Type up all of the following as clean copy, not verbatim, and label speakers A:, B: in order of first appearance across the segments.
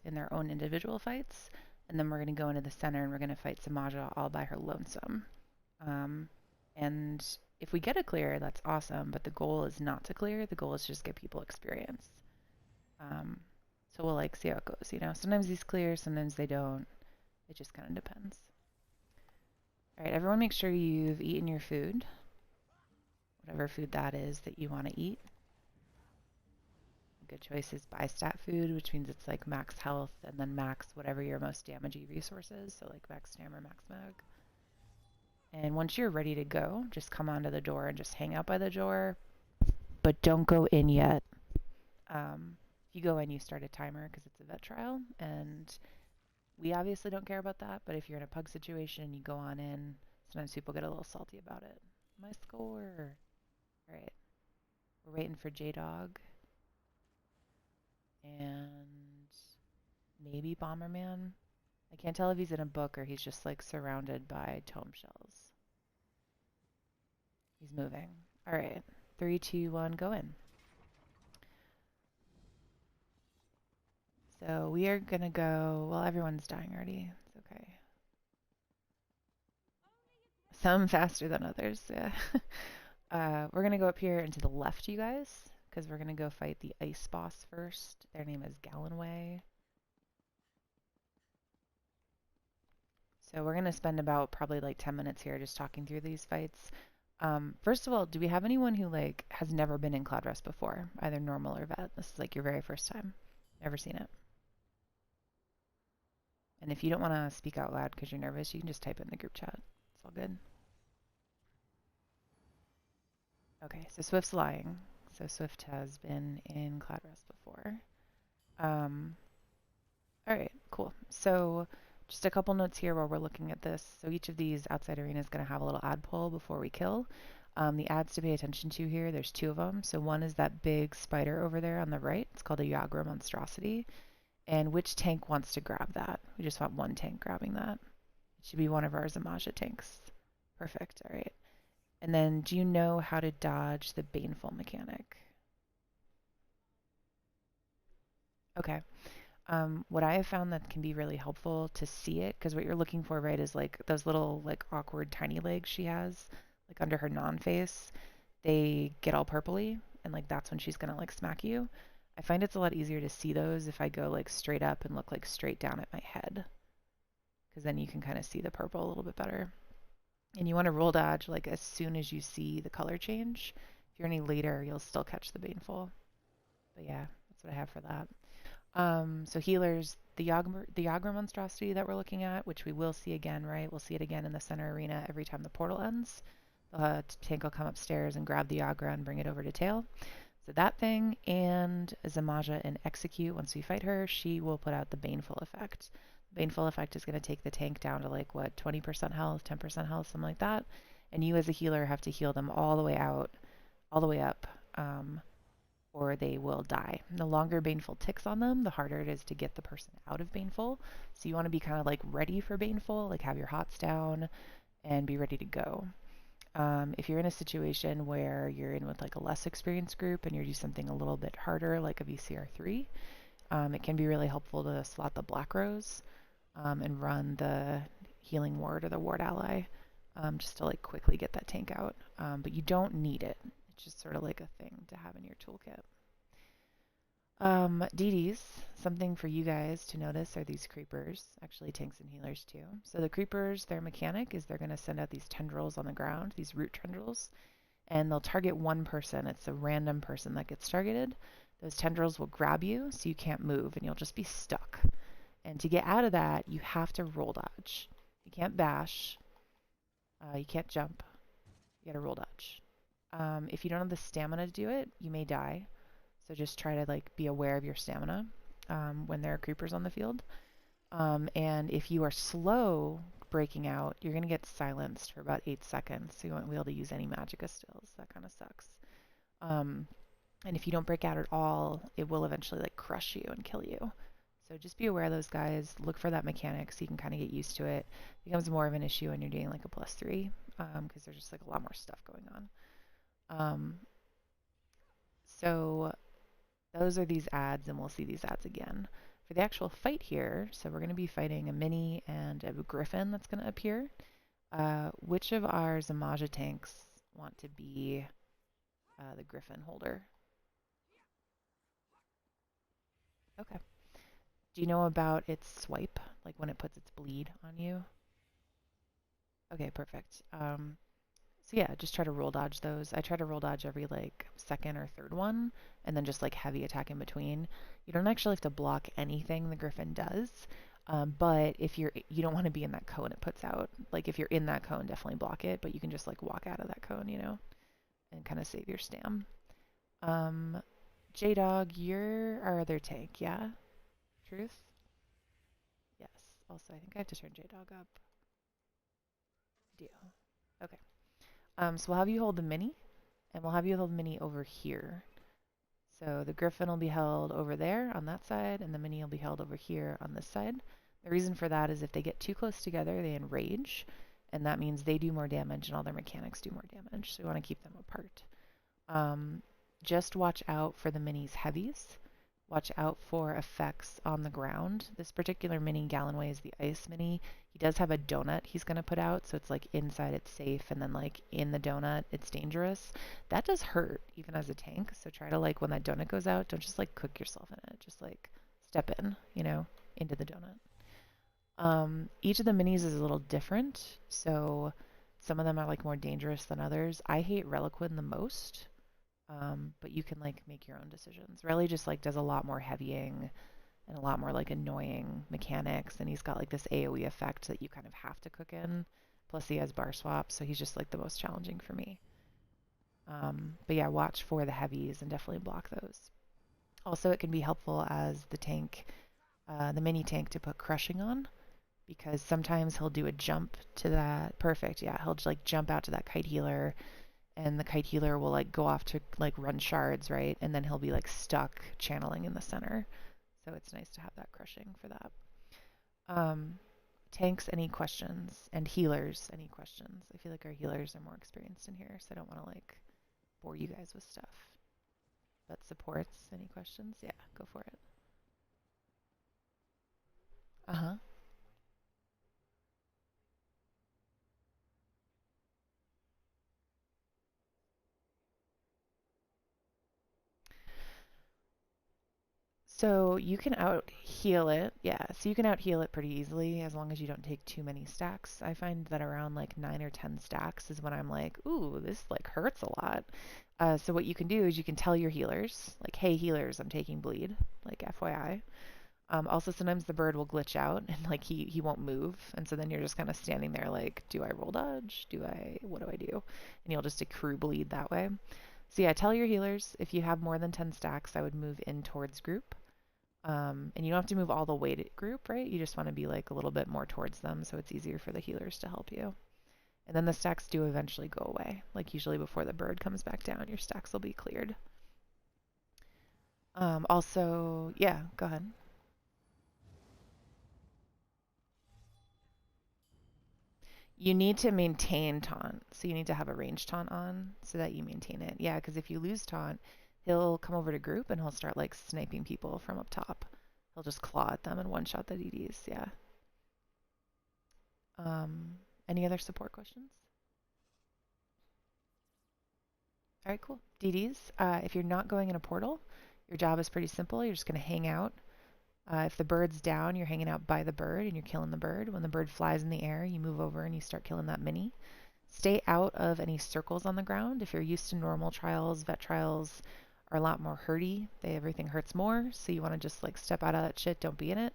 A: in their own individual fights, and then we're going to go into the center and we're going to fight Samaja all by her lonesome. Um, and if we get a clear, that's awesome, but the goal is not to clear. The goal is just get people experience. Um, so we'll like see how it goes, you know. Sometimes these clear, sometimes they don't. It just kind of depends. All right, everyone make sure you've eaten your food, whatever food that is that you want to eat. A good choice is buy stat food, which means it's like max health and then max whatever your most damagey resource is, so like max stam or max mag. And once you're ready to go, just come onto the door and just hang out by the door, but don't go in yet. If you go in, you start a timer because it's a vet trial, and we obviously don't care about that, but if you're in a pug situation and you go on in, sometimes people get a little salty about it. My score. All right. We're waiting for J-Dog and maybe Bomberman. I can't tell if he's in a book or he's just like surrounded by tome shells. He's moving. All right. 3, 2, 1, go in. So we are going to go, well, everyone's dying already. It's okay. Some faster than others, yeah. We're going to go up here and to the left, you guys, because we're going to go fight the ice boss first. Their name is Gallonway. So we're going to spend about probably like 10 minutes here just talking through these fights. First of all, do we have anyone who like has never been in Cloudrest before, either normal or vet? This is like your very first time. Never seen it. And if you don't want to speak out loud because you're nervous, you can just type it in the group chat. It's all good. Okay, so Swift's lying. So Swift has been in Cloudrest before. All right, cool. So just a couple notes here while we're looking at this. So each of these outside arenas is going to have a little ad pull before we kill. The ads to pay attention to here, there's 2 of them. So one is that big spider over there on the right. It's called a Yagra monstrosity. And which tank wants to grab that? We just want one tank grabbing that. It should be one of our Zamaja tanks. Perfect, all right. And then do you know how to dodge the Baneful mechanic? Okay. What I have found that can be really helpful to see it, because what you're looking for, right, is like those little like awkward tiny legs she has, like under her non-face. They get all purpley, and like that's when she's gonna like smack you. I find it's a lot easier to see those if I go like straight up and look like straight down at my head, because then you can kind of see the purple a little bit better. And you want to roll dodge like as soon as you see the color change. If you're any later, you'll still catch the Baneful. But yeah, that's what I have for that. So healers, the Yagra monstrosity that we're looking at, which we will see again, right? We'll see it again in the center arena every time the portal ends. The tank will come upstairs and grab the Yagra and bring it over to tail. So that thing, and Zamaja and Execute, once we fight her, she will put out the Baneful effect. The Baneful effect is going to take the tank down to like, what, 20% health, 10% health, something like that. And you as a healer have to heal them all the way out, all the way up, or they will die. The longer Baneful ticks on them, the harder it is to get the person out of Baneful. So you want to be kind of like ready for Baneful, like have your hots down and be ready to go. If you're in a situation where you're in with like a less experienced group and you're doing something a little bit harder, like a VCR3, it can be really helpful to slot the Black Rose and run the Healing Ward or the Ward Ally just to like quickly get that tank out. But you don't need it. It's just sort of like a thing to have in your toolkit. DDs, something for you guys to notice are these creepers, actually tanks and healers too. So the creepers, their mechanic is they're going to send out these tendrils on the ground, these root tendrils, and they'll target one person. It's a random person that gets targeted. Those tendrils will grab you so you can't move and you'll just be stuck. And to get out of that, you have to roll dodge. You can't bash. You can't jump. You got to roll dodge. If you don't have the stamina to do it, you may die. So just try to like be aware of your stamina when there are creepers on the field. And if you are slow breaking out, you're going to get silenced for about 8 seconds. So you won't be able to use any magicka stills. That kind of sucks. And if you don't break out at all, it will eventually like crush you and kill you. So just be aware of those guys. Look for that mechanic so you can kind of get used to it. It becomes more of an issue when you're doing like a +3 because there's just like a lot more stuff going on. So those are these ads, and we'll see these ads again. For the actual fight here, so we're going to be fighting a mini and a griffin that's going to appear. Which of our Zamaja tanks want to be the griffin holder? Okay. Do you know about its swipe, like when it puts its bleed on you? Okay, perfect. So yeah, just try to roll dodge those. I try to roll dodge every like second or third one, and then just like heavy attack in between. You don't actually have to block anything the Griffin does, but if you don't want to be in that cone it puts out. Like if you're in that cone, definitely block it, but you can just like walk out of that cone, and kind of save your stam. Um, J-Dog, you're our other tank, yeah? Truth? Yes. Also, I think I have to turn J-Dog up. Deal. Okay. So we'll have you hold the mini, and we'll have you hold the mini over here. So the griffin will be held over there on that side, and the mini will be held over here on this side. The reason for that is if they get too close together, they enrage, and that means they do more damage and all their mechanics do more damage. So we want to keep them apart. Just watch out for the mini's heavies. Watch out for effects on the ground. This particular mini, Gallonway, is the ice mini. He does have a donut he's going to put out, so it's like inside it's safe, and then like in the donut it's dangerous. That does hurt, even as a tank, so try to like when that donut goes out, don't just like cook yourself in it. Just like step in, into the donut. Each of the minis is a little different, so some of them are like more dangerous than others. I hate Reliquin the most. But you can like make your own decisions. Really just like does a lot more heavying and a lot more like annoying mechanics, and he's got like this AoE effect that you kind of have to cook in. Plus he has bar swap, so he's just like the most challenging for me. But yeah, watch for the heavies and definitely block those. Also, it can be helpful as the tank, the mini tank, to put crushing on, because sometimes he'll do a jump to that. Perfect, yeah, he'll just like jump out to that kite healer, and the kite healer will like go off to like run shards, right? And then he'll be like stuck channeling in the center. So it's nice to have that crushing for that. Tanks, any questions? And healers, any questions? I feel like our healers are more experienced in here, so I don't want to like bore you guys with stuff. But supports, any questions? Yeah, go for it. Uh-huh. So you can out heal it. Yeah, so you can out heal it pretty easily as long as you don't take too many stacks. I find that around like 9 or 10 stacks is when I'm like, ooh, this like hurts a lot. So what you can do is you can tell your healers, like, hey healers, I'm taking bleed, like FYI. Also sometimes the bird will glitch out and like he won't move, and so then you're just kind of standing there like, do I roll dodge? What do I do? And you'll just accrue bleed that way. So yeah, tell your healers if you have more than 10 stacks, I would move in towards group. And you don't have to move all the way to group, right? You just want to be like a little bit more towards them so it's easier for the healers to help you. And then the stacks do eventually go away. Like usually before the bird comes back down, your stacks will be cleared. Also, yeah, go ahead. You need to maintain taunt. So you need to have a range taunt on so that you maintain it. Yeah, because if you lose taunt, he'll come over to group and he'll start like sniping people from up top. He'll just claw at them and one-shot the DDs. Yeah. Any other support questions? All right, cool. DDs, if you're not going in a portal, your job is pretty simple. You're just going to hang out. If the bird's down, you're hanging out by the bird and you're killing the bird. When the bird flies in the air, you move over and you start killing that mini. Stay out of any circles on the ground. If you're used to normal trials, vet trials are a lot more hurty. Everything hurts more, so you want to just like step out of that shit. Don't be in it.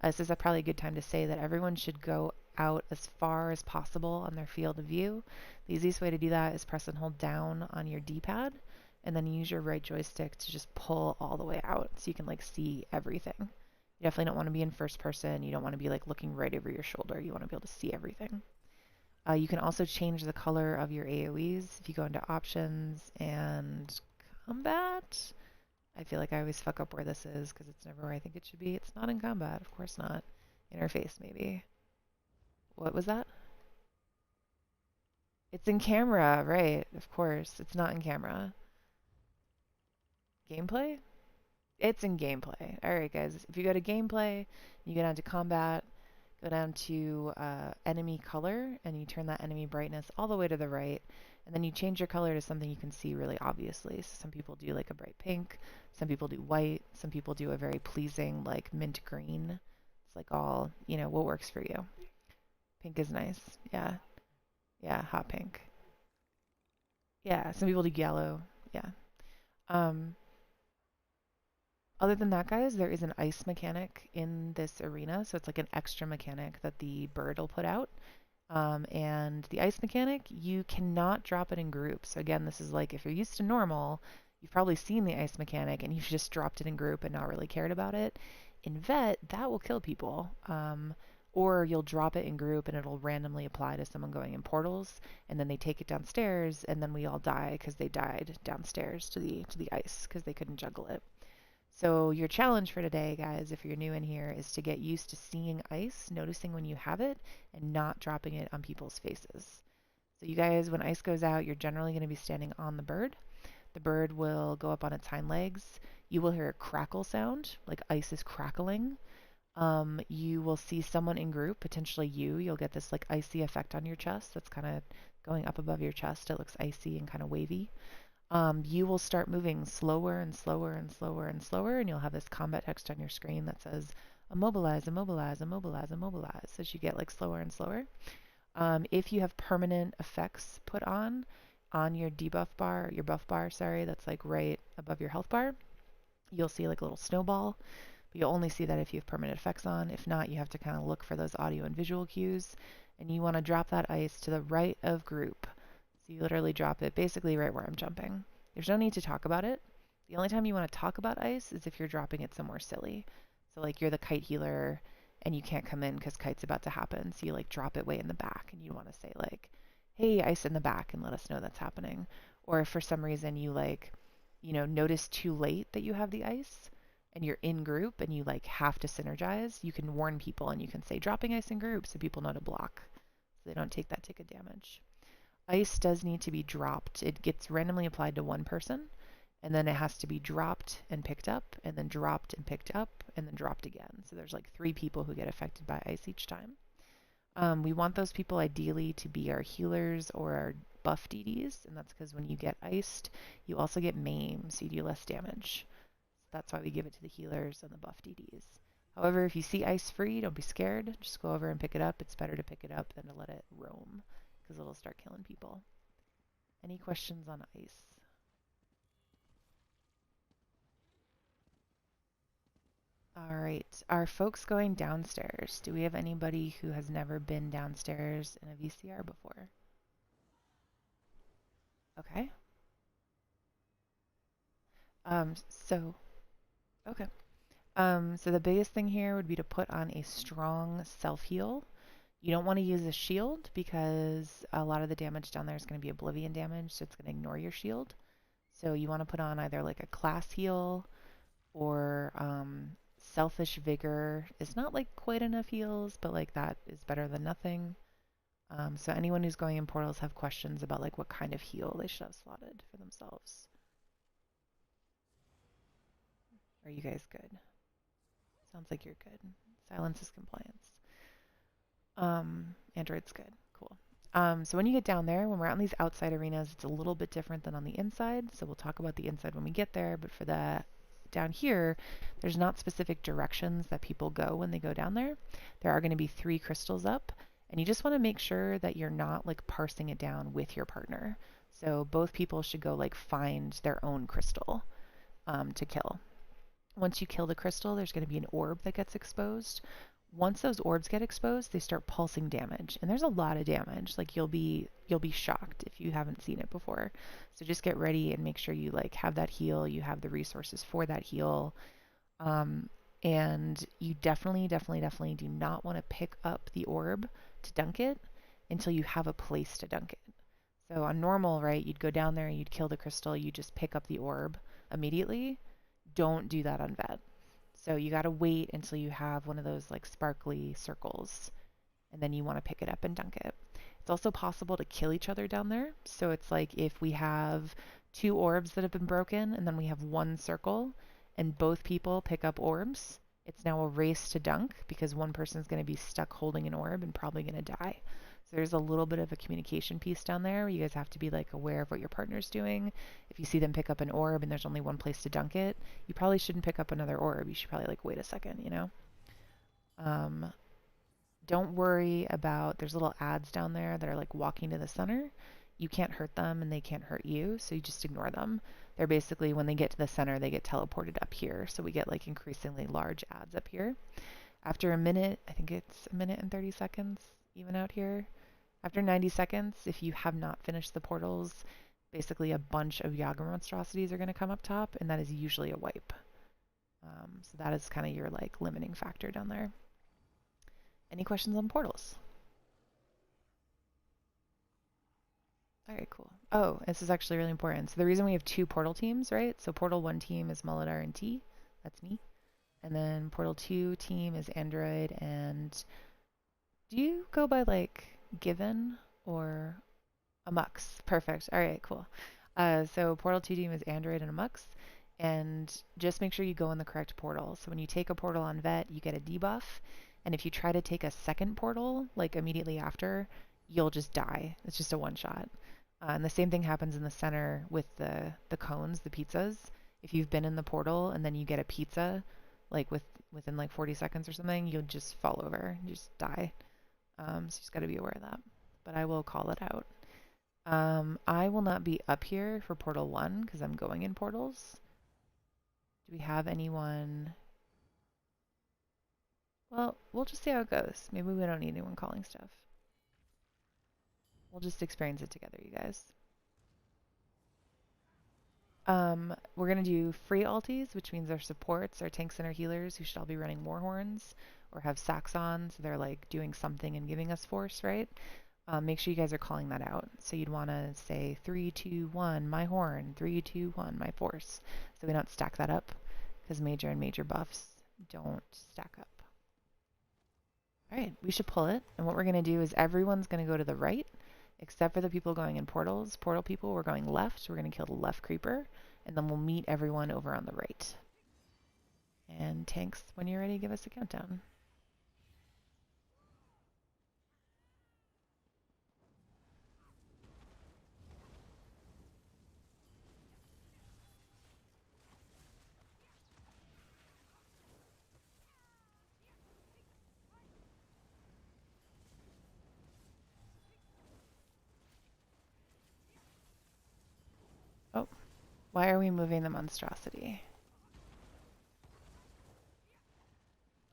A: This is probably a good time to say that everyone should go out as far as possible on their field of view. The easiest way to do that is press and hold down on your D-pad, and then use your right joystick to just pull all the way out so you can like see everything. You definitely don't want to be in first person. You don't want to be like looking right over your shoulder. You want to be able to see everything. You can also change the color of your AoEs if you go into options and combat. I feel like I always fuck up where this is because it's never where I think it should be. It's not in combat, of course not. Interface, maybe. What was that? It's in camera, right, of course. It's not in camera. Gameplay? It's in gameplay. All right, guys. If you go to gameplay, you go down to combat, go down to enemy color, and you turn that enemy brightness all the way to the right, and then you change your color to something you can see really obviously. So some people do like a bright pink, some people do white, some people do a very pleasing like mint green. It's like all, what works for you. Pink is nice. Yeah. Yeah, hot pink. Yeah, some people do yellow. Yeah. Um, Other than that, guys, there is an ice mechanic in this arena. So it's like an extra mechanic that the bird will put out. And the ice mechanic, you cannot drop it in groups. So again, this is like if you're used to normal, you've probably seen the ice mechanic and you've just dropped it in group and not really cared about it. In vet, that will kill people. Or you'll drop it in group and it'll randomly apply to someone going in portals, and then they take it downstairs, and then we all die because they died downstairs to the ice because they couldn't juggle it. So your challenge for today, guys, if you're new in here, is to get used to seeing ice, noticing when you have it, and not dropping it on people's faces. So you guys, when ice goes out, you're generally going to be standing on the bird. The bird will go up on its hind legs. You will hear a crackle sound, like ice is crackling. You will see someone in group, potentially you. You'll get this like icy effect on your chest that's kind of going up above your chest. It looks icy and kind of wavy. You will start moving slower and slower and slower and slower, and you'll have this combat text on your screen that says immobilize, immobilize, immobilize, immobilize as you get like slower and slower. If you have permanent effects put on your debuff bar, your buff bar, sorry, that's like right above your health bar, you'll see like a little snowball, but you'll only see that if you have permanent effects on. If not, you have to kind of look for those audio and visual cues, and you want to drop that ice to the right of group. So you literally drop it basically right where I'm jumping. There's no need to talk about it. The only time you want to talk about ice is if you're dropping it somewhere silly. So like you're the kite healer and you can't come in because kite's about to happen. So you like drop it way in the back and you want to say like, hey, ice in the back, and let us know that's happening. Or if for some reason you like, notice too late that you have the ice and you're in group and you like have to synergize, you can warn people and you can say dropping ice in group so people know to block so they don't take that ticket damage. Ice does need to be dropped. It gets randomly applied to one person, and then it has to be dropped and picked up, and then dropped and picked up, and then dropped again. So there's like 3 people who get affected by ice each time. We want those people ideally to be our healers or our buff DDs, and that's because when you get iced, you also get maimed, so you do less damage. So that's why we give it to the healers and the buff DDs. However, if you see ice free, don't be scared. Just go over and pick it up. It's better to pick it up than to let it roam, because it'll start killing people. Any questions on ice? All right. Are folks going downstairs? Do we have anybody who has never been downstairs in a VCR before? Okay. Um, so, okay. So the biggest thing here would be to put on a strong self-heal. You don't want to use a shield because a lot of the damage down there is going to be oblivion damage, so it's going to ignore your shield. So you want to put on either like a class heal or selfish vigor is not like quite enough heals, but like that is better than nothing. So anyone who's going in portals have questions about like what kind of heal they should have slotted for themselves. Are you guys good? Sounds like you're good. Silence is compliance. Android's good. Cool. So when you get down there, when we're out in these outside arenas, it's a little bit different than on the inside. So we'll talk about the inside when we get there. But for the down here, there's not specific directions that people go when they go down there. There are going to be 3 crystals up, and you just want to make sure that you're not like parsing it down with your partner. So both people should go like find their own crystal to kill. Once you kill the crystal, there's going to be an orb that gets exposed. Once those orbs get exposed, they start pulsing damage, and there's a lot of damage. Like you'll be shocked if you haven't seen it before. So just get ready and make sure you like have that heal, you have the resources for that heal, and you definitely do not want to pick up the orb to dunk it until you have a place to dunk it. So on normal, right, you'd go down there and you'd kill the crystal, you just pick up the orb immediately. Don't do that on vet. So you got to wait until you have one of those like sparkly circles, and then you want to pick it up and dunk it. It's also possible to kill each other down there. So it's like if we have 2 orbs that have been broken and then we have 1 circle, and both people pick up orbs, it's now a race to dunk because one person is going to be stuck holding an orb and probably going to die. So there's a little bit of a communication piece down there where you guys have to be like aware of what your partner's doing. If you see them pick up an orb and there's only one place to dunk it, you probably shouldn't pick up another orb. You should probably like wait a second, you know? Don't worry about, there's little ads down there that are like walking to the center. You can't hurt them and they can't hurt you, so you just ignore them. They're basically, when they get to the center, they get teleported up here. So we get like increasingly large ads up here. After a minute, I think it's a minute and 30 seconds, even out here. After 90 seconds, if you have not finished the portals, basically a bunch of Yaga monstrosities are going to come up top, and that is usually a wipe. So that is kind of your like limiting factor down there. Any questions on portals? All right, cool. Oh, this is actually really important. So the reason we have two portal teams, right? So portal 1 team is Muladar and T. That's me. And then portal 2 team is Android and... Do you go by like Given or Amux? Perfect. All right, cool. So portal 2 team is Android and Amux. And just make sure you go in the correct portal. So when you take a portal on Vet, you get a debuff. And if you try to take a second portal, like immediately after, you'll just die. It's just a one-shot. And the same thing happens in the center with the cones, the pizzas. If you've been in the portal and then you get a pizza, like within like 40 seconds or something, you'll just fall over. You just die. So you just got to be aware of that. But I will call it out. I will not be up here for portal 1 because I'm going in portals. Do we have anyone... Well, we'll just see how it goes. Maybe we don't need anyone calling stuff. We'll just experience it together, you guys. We're going to do free alties, which means our supports, our tanks and our healers, who should all be running war horns or have sacks on, so they're like doing something and giving us force, right? Make sure you guys are calling that out. So you'd want to say 3, 2, 1, my horn, 3, 2, 1, my force. So we don't stack that up because major and major buffs don't stack up. All right, we should pull it. And what we're going to do is everyone's going to go to the right, except for the people going in portals. Portal people, we're going left. We're going to kill the left creeper, and then we'll meet everyone over on the right. And tanks, when you're ready, give us a countdown. Oh, why are we moving the monstrosity?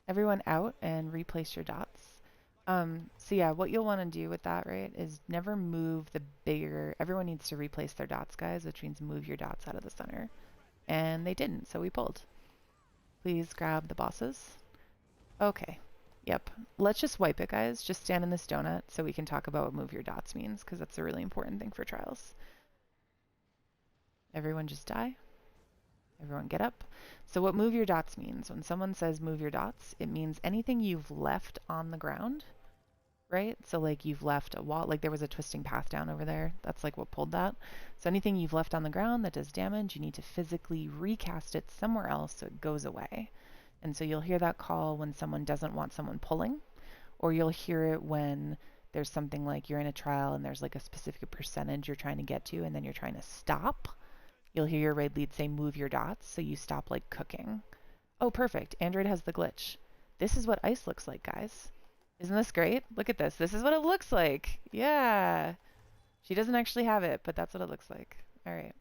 A: Everyone out and replace your dots. So yeah, what you'll want to do with that, right, is never move the bigger... Everyone needs to replace their dots, guys, which means move your dots out of the center. And they didn't, so we pulled. Please grab the bosses. Okay. Yep. Let's just wipe it, guys. Just stand in this donut so we can talk about what move your dots means, because that's a really important thing for trials. Everyone just die. Everyone get up. So what move your dots means, when someone says move your dots, it means anything you've left on the ground, right? So like you've left a wall, like there was a twisting path down over there. That's like what pulled that. So anything you've left on the ground that does damage, you need to physically recast it somewhere else so it goes away. And so you'll hear that call when someone doesn't want someone pulling, or you'll hear it when there's something like you're in a trial and there's like a specific percentage you're trying to get to and then you're trying to stop. You'll hear your raid lead say move your dots, so you stop like cooking. Oh, perfect. Android has the glitch. This is what ice looks like, guys. Isn't this great? Look at this. This is what it looks like. Yeah. She doesn't actually have it, but that's what it looks like. All right.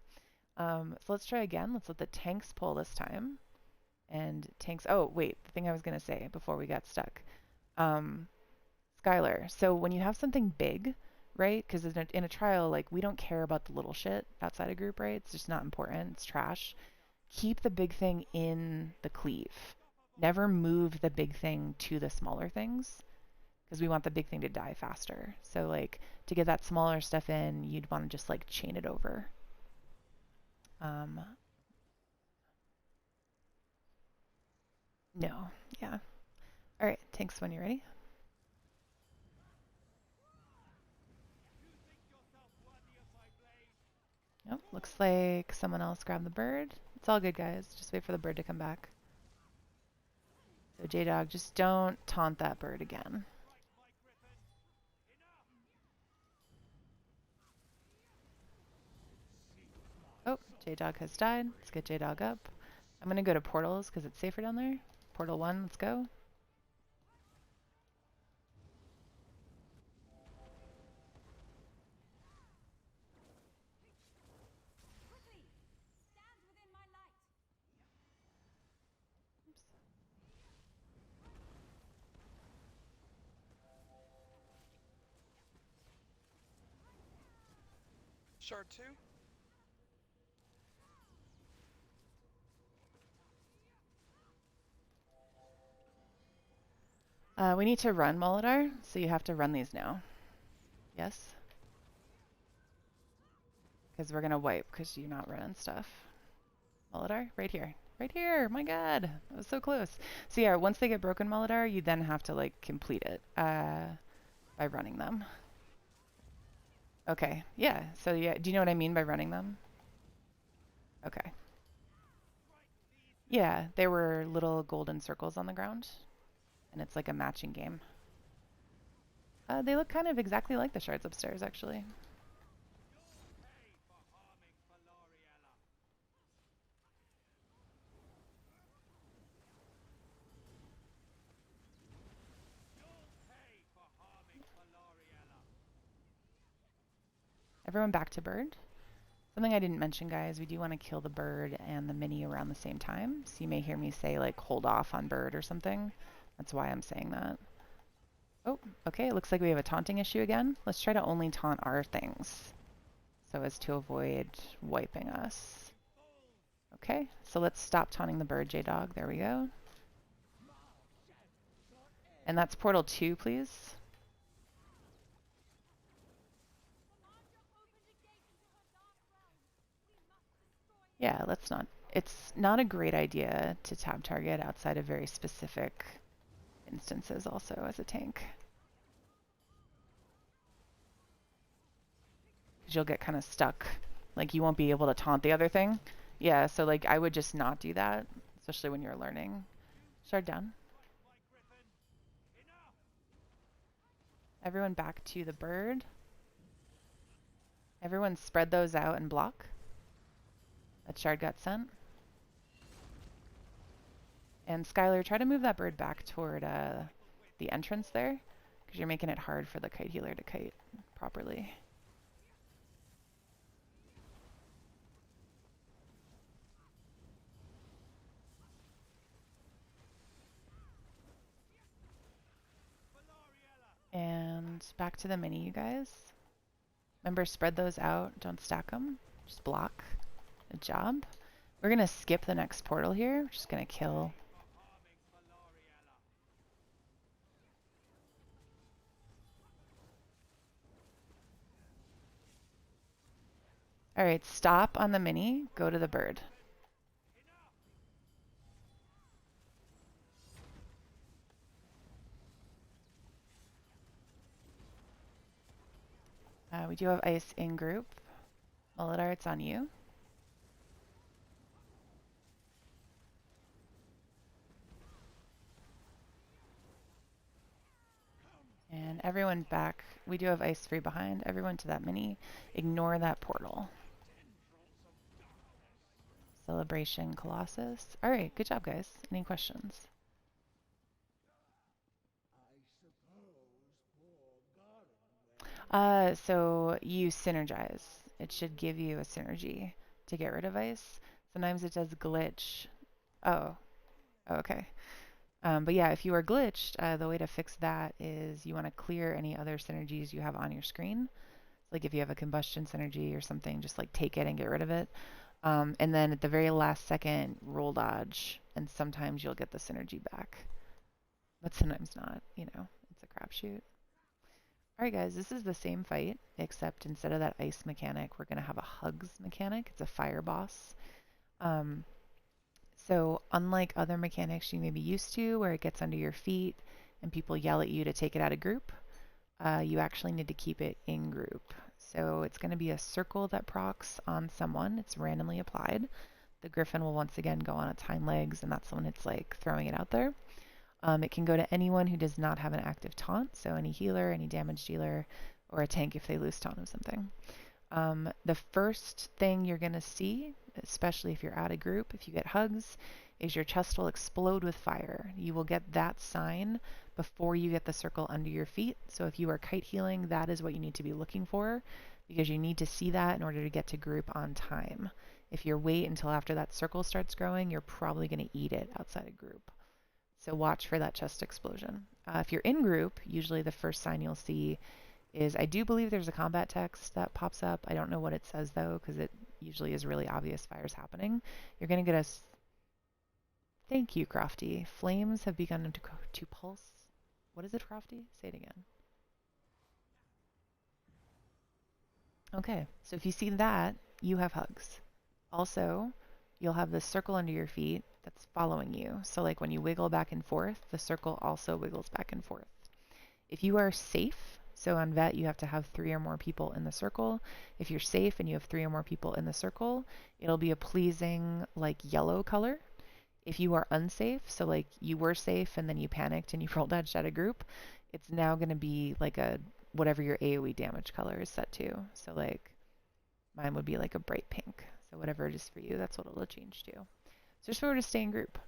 A: So let's try again. Let's let the tanks pull this time. And tanks... Oh, wait. The thing I was going to say before we got stuck. Skylar, so when you have something big, right? Because in a trial, like, we don't care about the little shit outside a group, right? It's just not important. It's trash. Keep the big thing in the cleave. Never move the big thing to the smaller things, because we want the big thing to die faster. So, like, to get that smaller stuff in, you'd want to just, like, chain it over. No. Yeah. All right. Tanks when you're ready. Nope. Looks like someone else grabbed the bird. It's all good, guys. Just wait for the bird to come back. So J-Dog, just don't taunt that bird again. Oh, J-Dog has died. Let's get J-Dog up. I'm going to go to portals because it's safer down there. Portal 1, let's go.
B: Shard 2?
A: We need to run Molidar, so you have to run these now. Yes? Because we're going to wipe because you're not running stuff. Molidar, right here. Right here! My god! That was so close. So yeah, once they get broken Molidar, you then have to like complete it by running them. Okay, yeah. So yeah, do you know what I mean by running them? Okay. Yeah, there were little golden circles on the ground, and it's like a matching game. They look kind of exactly like the shards upstairs, actually. Everyone back to bird. Something I didn't mention, guys, we do want to kill the bird and the mini around the same time. So you may hear me say, like, hold off on bird or something. That's why I'm saying that. Oh, okay, it looks like we have a taunting issue again. Let's try to only taunt our things so as to avoid wiping us. Okay, so let's stop taunting the bird, J-Dog. There we go. And that's portal 2, please. Yeah, let's not. It's not a great idea to tab target outside of very specific instances also as a tank. Because you'll get kind of stuck. Like you won't be able to taunt the other thing. Yeah, so like I would just not do that, especially when you're learning. Shard down. Everyone back to the bird. Everyone spread those out and block. That shard got sent. And Skylar, try to move that bird back toward the entrance there, because you're making it hard for the kite healer to kite properly. And back to the mini, you guys. Remember, spread those out. Don't stack them. Just block. Good job. We're going to skip the next portal here. We're just going to kill. All right, stop on the mini. Go to the bird. We do have ice in group. Molidar, it's on you. And everyone back. We do have ice free behind. Everyone to that mini. Ignore that portal. Celebration Colossus. All right, good job, guys. Any questions? So you synergize. It should give you a synergy to get rid of ice. Sometimes it does glitch. Oh, okay. But yeah, if you are glitched, the way to fix that is you want to clear any other synergies you have on your screen. Like if you have a combustion synergy or something, just like take it and get rid of it. And then at the very last second, roll dodge, and sometimes you'll get the synergy back. But sometimes not, you know, it's a crapshoot. Alright guys, this is the same fight, except instead of that ice mechanic, we're going to have a hugs mechanic. It's a fire boss. So unlike other mechanics you may be used to, where it gets under your feet and people yell at you to take it out of group, you actually need to keep it in group. So it's going to be a circle that procs on someone. It's randomly applied. The griffin will once again go on its hind legs, and that's when it's like throwing it out there. It can go to anyone who does not have an active taunt, so any healer, any damage dealer, or a tank if they lose taunt of something. The first thing you're going to see, especially if you're at a group, if you get hugs, is your chest will explode with fire. You will get that sign before you get the circle under your feet. So if you are kite healing, that is what you need to be looking for, because you need to see that in order to get to group on time. If you wait until after that circle starts growing, you're probably going to eat it outside of group. So watch for that chest explosion. If you're in group, usually the first sign you'll see is, I do believe there's a combat text that pops up. I don't know what it says though, because it usually is really obvious fire's happening. You're going to get a, thank you, Crofty. Flames have begun to pulse. What is it, Crofty? Say it again. Okay, so if you see that, you have hugs. Also, you'll have this circle under your feet that's following you. So like when you wiggle back and forth, the circle also wiggles back and forth. If you are safe, so on vet you have to have 3 or more people in the circle. If you're safe and you have 3 or more people in the circle, it'll be a pleasing like yellow color. If you are unsafe, so like you were safe and then you panicked and you rolled dodged out of group, it's now going to be like a whatever your AoE damage color is set to. So like mine would be like a bright pink. So whatever it is for you, that's what it'll change to. So just remember to stay in group.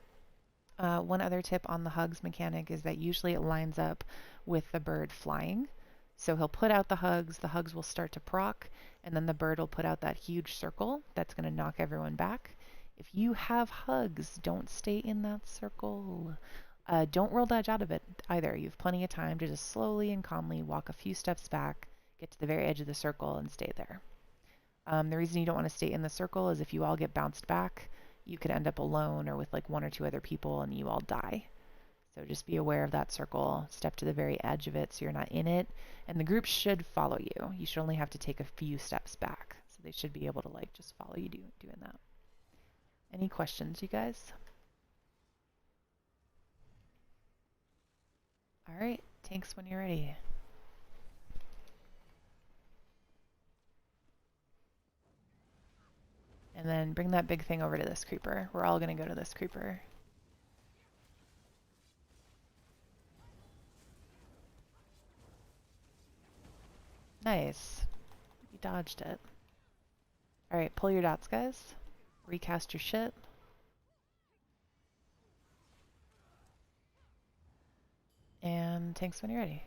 A: One other tip on the hugs mechanic is that usually it lines up with the bird flying. So he'll put out the hugs will start to proc, and then the bird will put out that huge circle that's going to knock everyone back. If you have hugs, don't stay in that circle. Don't roll dodge out of it either. You have plenty of time to just slowly and calmly walk a few steps back, get to the very edge of the circle, and stay there. The reason you don't want to stay in the circle is if you all get bounced back, you could end up alone or with like 1 or 2 other people and you all die. So just be aware of that circle, step to the very edge of it so you're not in it, and the group should follow you. You should only have to take a few steps back. So they should be able to like just follow you doing that. Any questions, you guys? All right, tanks when you're ready. And then bring that big thing over to this creeper. We're all going to go to this creeper. Nice. You dodged it. Alright, pull your dots, guys. Recast your shit. And tanks when you're ready.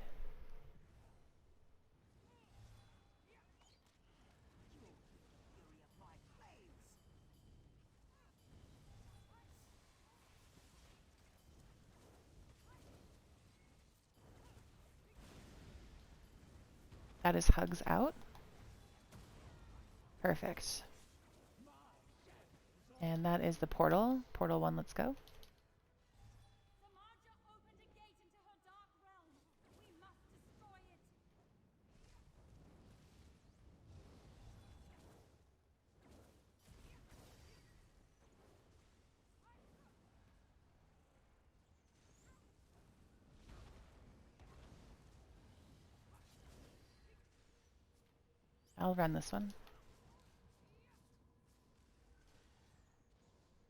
A: That is hugs out. Perfect. And that is the portal. Portal 1, let's go. I'll run this one.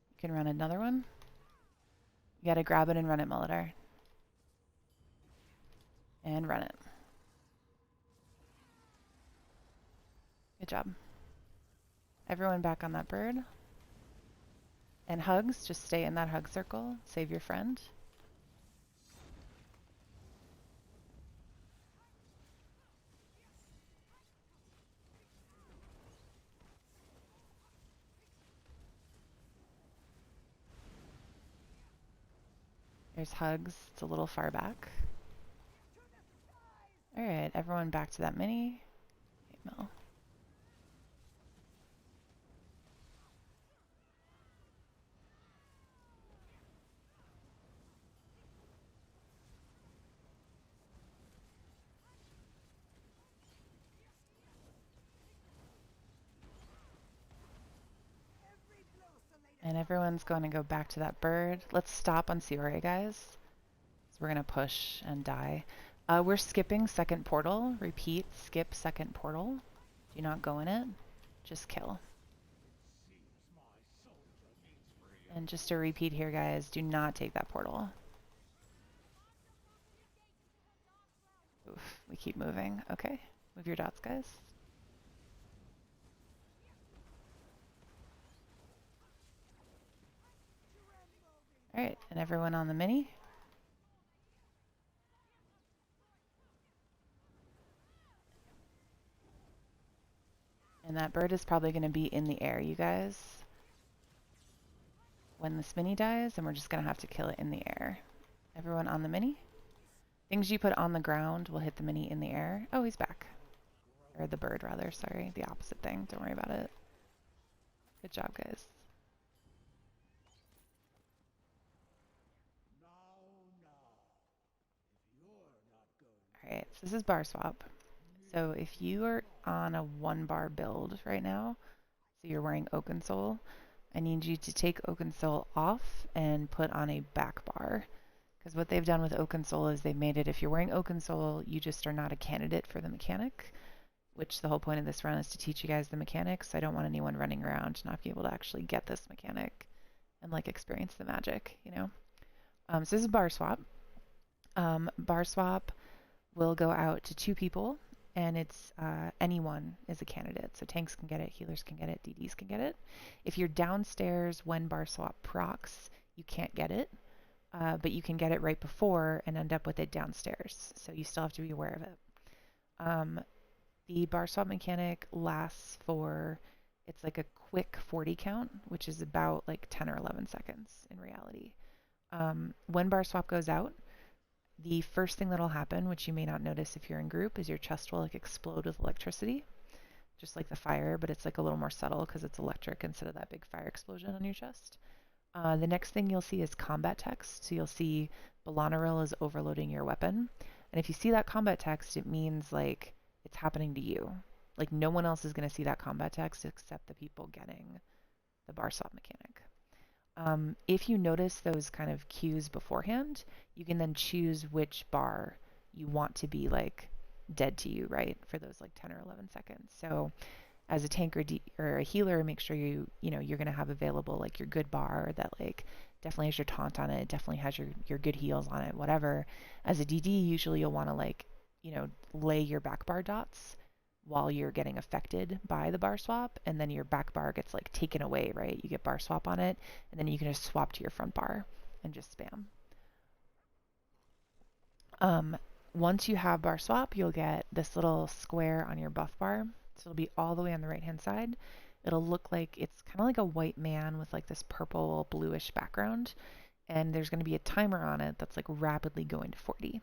A: You can run another one. You gotta grab it and run it, Muladar. And run it. Good job. Everyone back on that bird. And hugs, just stay in that hug circle. Save your friend. There's hugs. It's a little far back. Alright, everyone back to that mini. Okay, Mel. And everyone's going to go back to that bird. Let's stop on Siore, guys. So we're going to push and die. We're skipping second portal. Repeat, skip second portal. Do not go in it. Just kill. And just to repeat here, guys, do not take that portal. Oof, we keep moving. Okay, move your dots, guys. All right, and everyone on the mini. And that bird is probably going to be in the air, you guys, when this mini dies, and we're just going to have to kill it in the air. Everyone on the mini? Things you put on the ground will hit the mini in the air. Oh, he's back. Or the bird, rather. Sorry, the opposite thing. Don't worry about it. Good job, guys. Alright, so this is bar swap. So if you are on a 1-bar build right now, so you're wearing Oaken Soul, I need you to take Oaken Soul off and put on a back bar. Because what they've done with Oaken Soul is they've made it, if you're wearing Oaken Soul, you just are not a candidate for the mechanic, which the whole point of this run is to teach you guys the mechanics. I don't want anyone running around to not be able to actually get this mechanic and like experience the magic, you know? So this is bar swap. Bar swap will go out to 2 people, and it's anyone is a candidate. So tanks can get it, healers can get it, DDs can get it. If you're downstairs when bar swap procs, you can't get it. But you can get it right before and end up with it downstairs. So you still have to be aware of it. The bar swap mechanic lasts for, it's like a quick 40 count, which is about like 10 or 11 seconds in reality. When bar swap goes out, the first thing that'll happen, which you may not notice if you're in group, is your chest will like explode with electricity, just like the fire, but it's like a little more subtle because it's electric instead of that big fire explosion on your chest. The next thing you'll see is combat text. So you'll see Belanaril is overloading your weapon. And if you see that combat text, it means like it's happening to you. Like no one else is going to see that combat text except the people getting the bar swap mechanic. If you notice those kind of cues beforehand, you can then choose which bar you want to be like dead to you, right? For those like 10 or 11 seconds. So as a tank or a healer, make sure you're going to have available like your good bar that like definitely has your taunt on it, definitely has your good heals on it, whatever. As a DD, usually you'll want to like, lay your back bar dots while you're getting affected by the bar swap, and then your back bar gets like taken away, right? You get bar swap on it, and then you can just swap to your front bar and just spam. Once you have bar swap, you'll get this little square on your buff bar. So it'll be all the way on the right hand side. It'll look like it's kind of like a white man with like this purple bluish background, and there's going to be a timer on it that's like rapidly going to 40.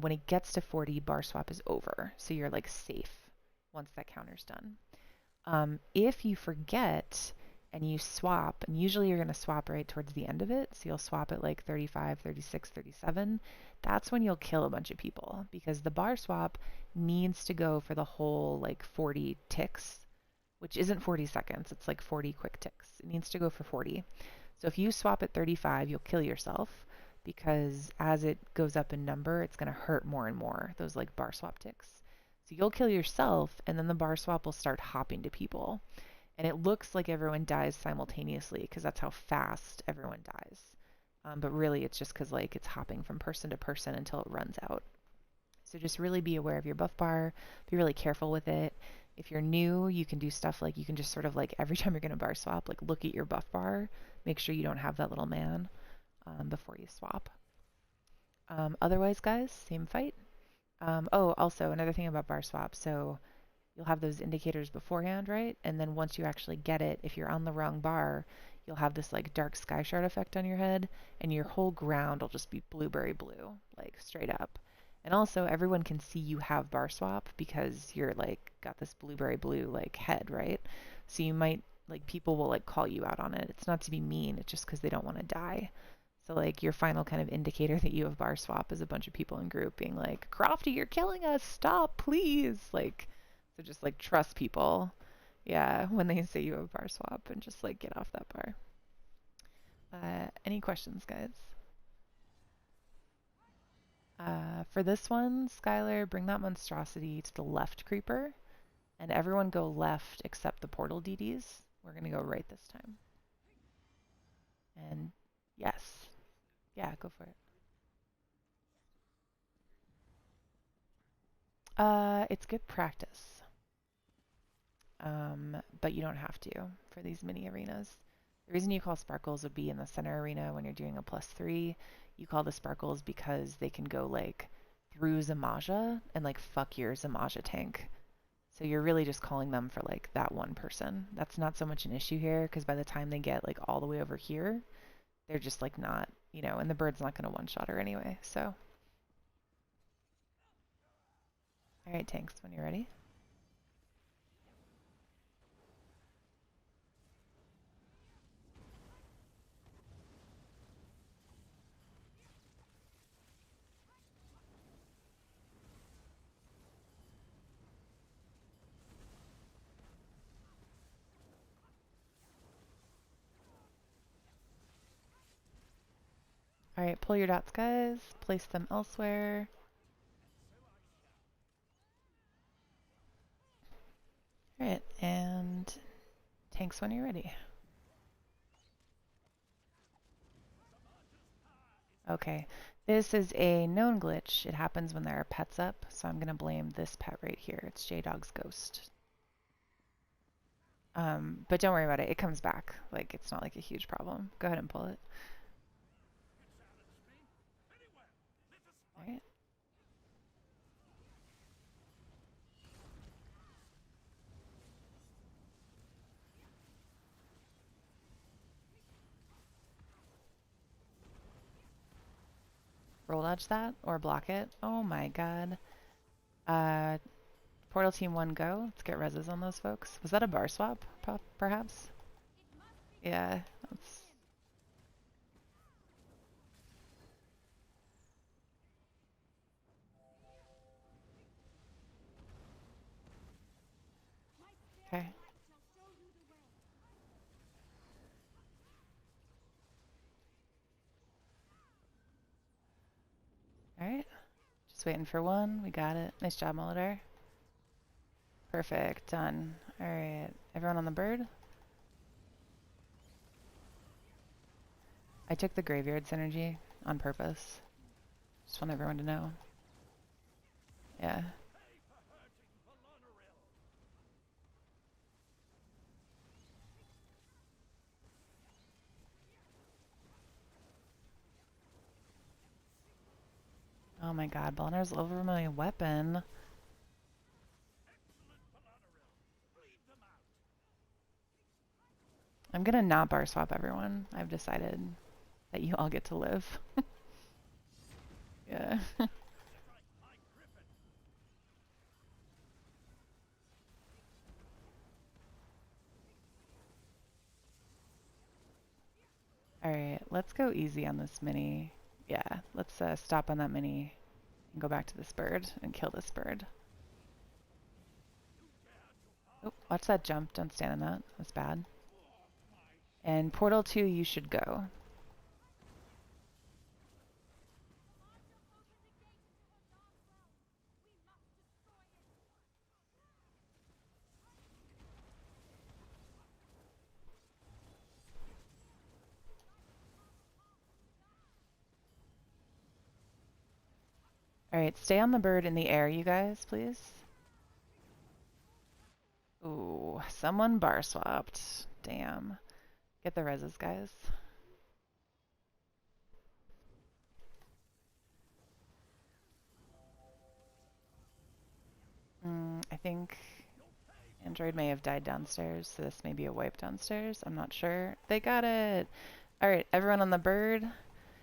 A: When it gets to 40, bar swap is over, so you're like safe once that counter's done. If you forget and you swap, and usually you're going to swap right towards the end of it, so you'll swap at like 35, 36, 37, that's when you'll kill a bunch of people, because the bar swap needs to go for the whole like 40 ticks, which isn't 40 seconds, it's like 40 quick ticks. It needs to go for 40. So if you swap at 35, you'll kill yourself, because as it goes up in number, it's going to hurt more and more, those like bar swap ticks. So you'll kill yourself, and then the bar swap will start hopping to people. And it looks like everyone dies simultaneously because that's how fast everyone dies. But really, it's just because like it's hopping from person to person until it runs out. So just really be aware of your buff bar. Be really careful with it. If you're new, you can do stuff like you can just sort of like every time you're going to bar swap, like look at your buff bar. Make sure you don't have that little man before you swap. Otherwise, guys, same fight. Also another thing about bar swap. So you'll have those indicators beforehand, right? And then once you actually get it, if you're on the wrong bar, you'll have this like dark sky shard effect on your head, and your whole ground will just be blueberry blue, like straight up. And also everyone can see you have bar swap because you're like got this blueberry blue like head, right? So you might like people will like call you out on it. It's not to be mean, it's just because they don't want to die. So like your final kind of indicator that you have bar swap is a bunch of people in group being like, Crofty, you're killing us, stop, please. Like, so just like trust people, yeah, when they say you have bar swap, and just like get off that bar. Any questions, guys? For this one, Skylar, bring that monstrosity to the left creeper, and everyone go left except the portal DDs. We're gonna go right this time. And yes. Yeah, go for it. It's good practice. But you don't have to for these mini arenas. The reason you call sparkles would be in the center arena when you're doing a +3. You call the sparkles because they can go like through Zamaja and like fuck your Zamaja tank. So you're really just calling them for like that one person. That's not so much an issue here because by the time they get like all the way over here, they're just like not, and the bird's not going to one-shot her anyway. So, all right, tanks, when you're ready. All right, pull your dots, guys. Place them elsewhere. All right, and tanks when you're ready. Okay, this is a known glitch. It happens when there are pets up, so I'm gonna blame this pet right here. It's J-Dog's ghost. But don't worry about it. It comes back. Like, it's not like a huge problem. Go ahead and pull it. All right. Roll dodge that or block it. Oh my god. Uh, Portal Team 1 go. Let's get reses on those folks. Was that a bar swap, perhaps? Yeah, that's... Okay. Alright. Just waiting for one. We got it. Nice job, Molitor. Perfect. Done. Alright. Everyone on the bird? I took the graveyard synergy on purpose. Just want everyone to know. Yeah. Oh my god, Bonner's over my weapon. I'm gonna not bar swap everyone. I've decided that you all get to live. Yeah. Alright, let's go easy on this mini. Yeah, let's stop on that mini and go back to this bird and kill this bird. Oh, watch that jump. Don't stand in that. That's bad. And Portal 2, you should go. Alright, stay on the bird in the air, you guys, please. Ooh, someone bar swapped. Damn. Get the reses, guys. I think Android may have died downstairs, so this may be a wipe downstairs. I'm not sure. They got it. Alright, everyone on the bird.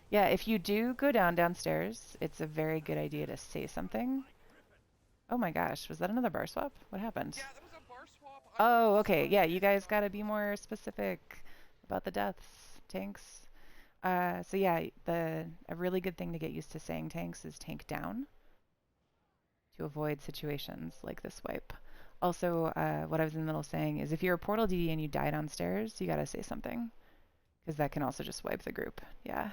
A: Yeah, if you do go downstairs, it's a very good idea to say something. Oh my gosh, was that another bar swap? What happened?
B: Yeah, that was a bar swap.
A: Oh, okay. Yeah, you guys gotta be more specific about the deaths, tanks. So yeah, a really good thing to get used to saying tanks is tank down to avoid situations like this wipe. Also, what I was in the middle of saying is if you're a portal DD and you die downstairs, you gotta say something because that can also just wipe the group. Yeah.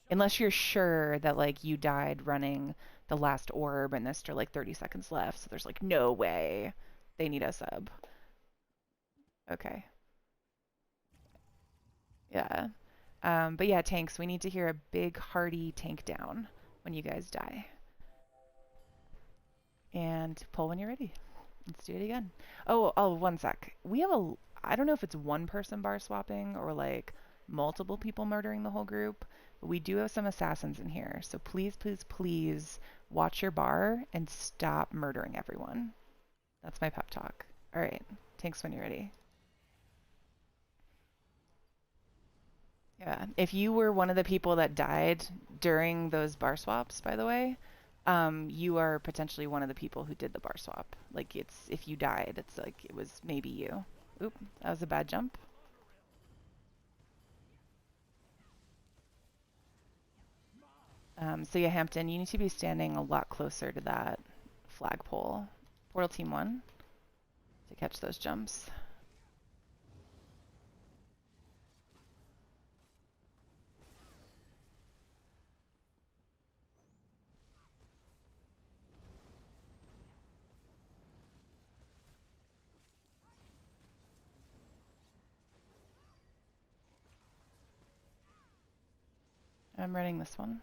A: Unless you're sure that like you died running the last orb and there's still like 30 seconds left, so there's like no way they need a sub. Okay. Yeah. But yeah, tanks, we need to hear a big hearty tank down when you guys die. And pull when you're ready. Let's do it again. Oh, one sec. We have I don't know if it's one person bar swapping or like multiple people murdering the whole group, but we do have some assassins in here. So please, please, please watch your bar and stop murdering everyone. That's my pep talk. All right, tanks when you're ready. Yeah, if you were one of the people that died during those bar swaps, by the way, you are potentially one of the people who did the bar swap. Like it's if you died, it's like it was maybe you. Oop, that was a bad jump. So yeah, Hampton, you need to be standing a lot closer to that flagpole. Portal Team 1 to catch those jumps. I'm running this one.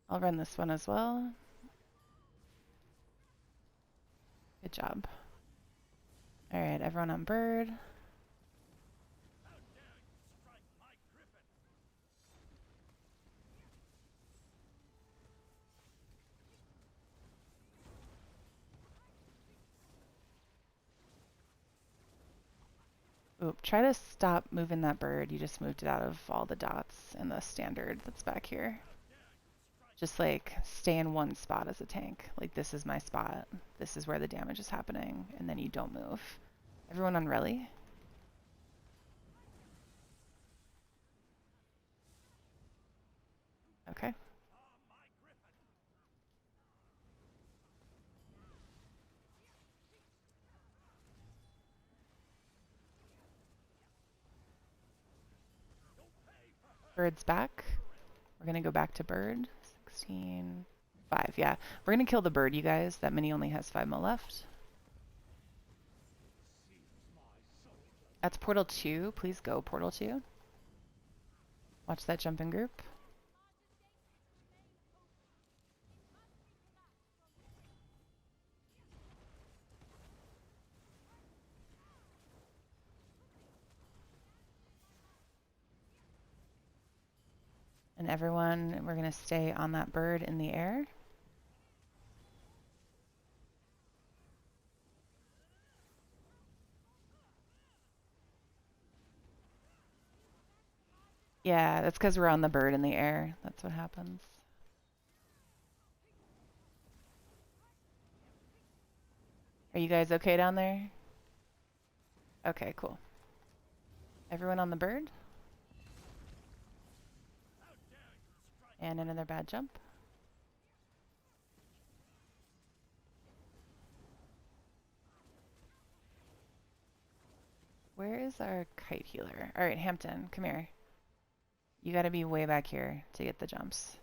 A: I'll run this one as well. Good job. All right, everyone on bird. Oop, try to stop moving that bird. You just moved it out of all the dots in the standard that's back here. Just like stay in one spot as a tank. Like this is my spot. This is where the damage is happening. And then you don't move. Everyone on rally? Okay. Bird's back. We're going to go back to bird. 16. 5, yeah. We're going to kill the bird, you guys. That mini only has 5 mo left. That's portal 2. Please go, portal 2. Watch that jump in group. And everyone, we're going to stay on that bird in the air. Yeah, that's because we're on the bird in the air. That's what happens. Are you guys okay down there? Okay, cool. Everyone on the bird? And another bad jump. Where is our kite healer? All right, Hampton, come here. You got to be way back here to get the jumps.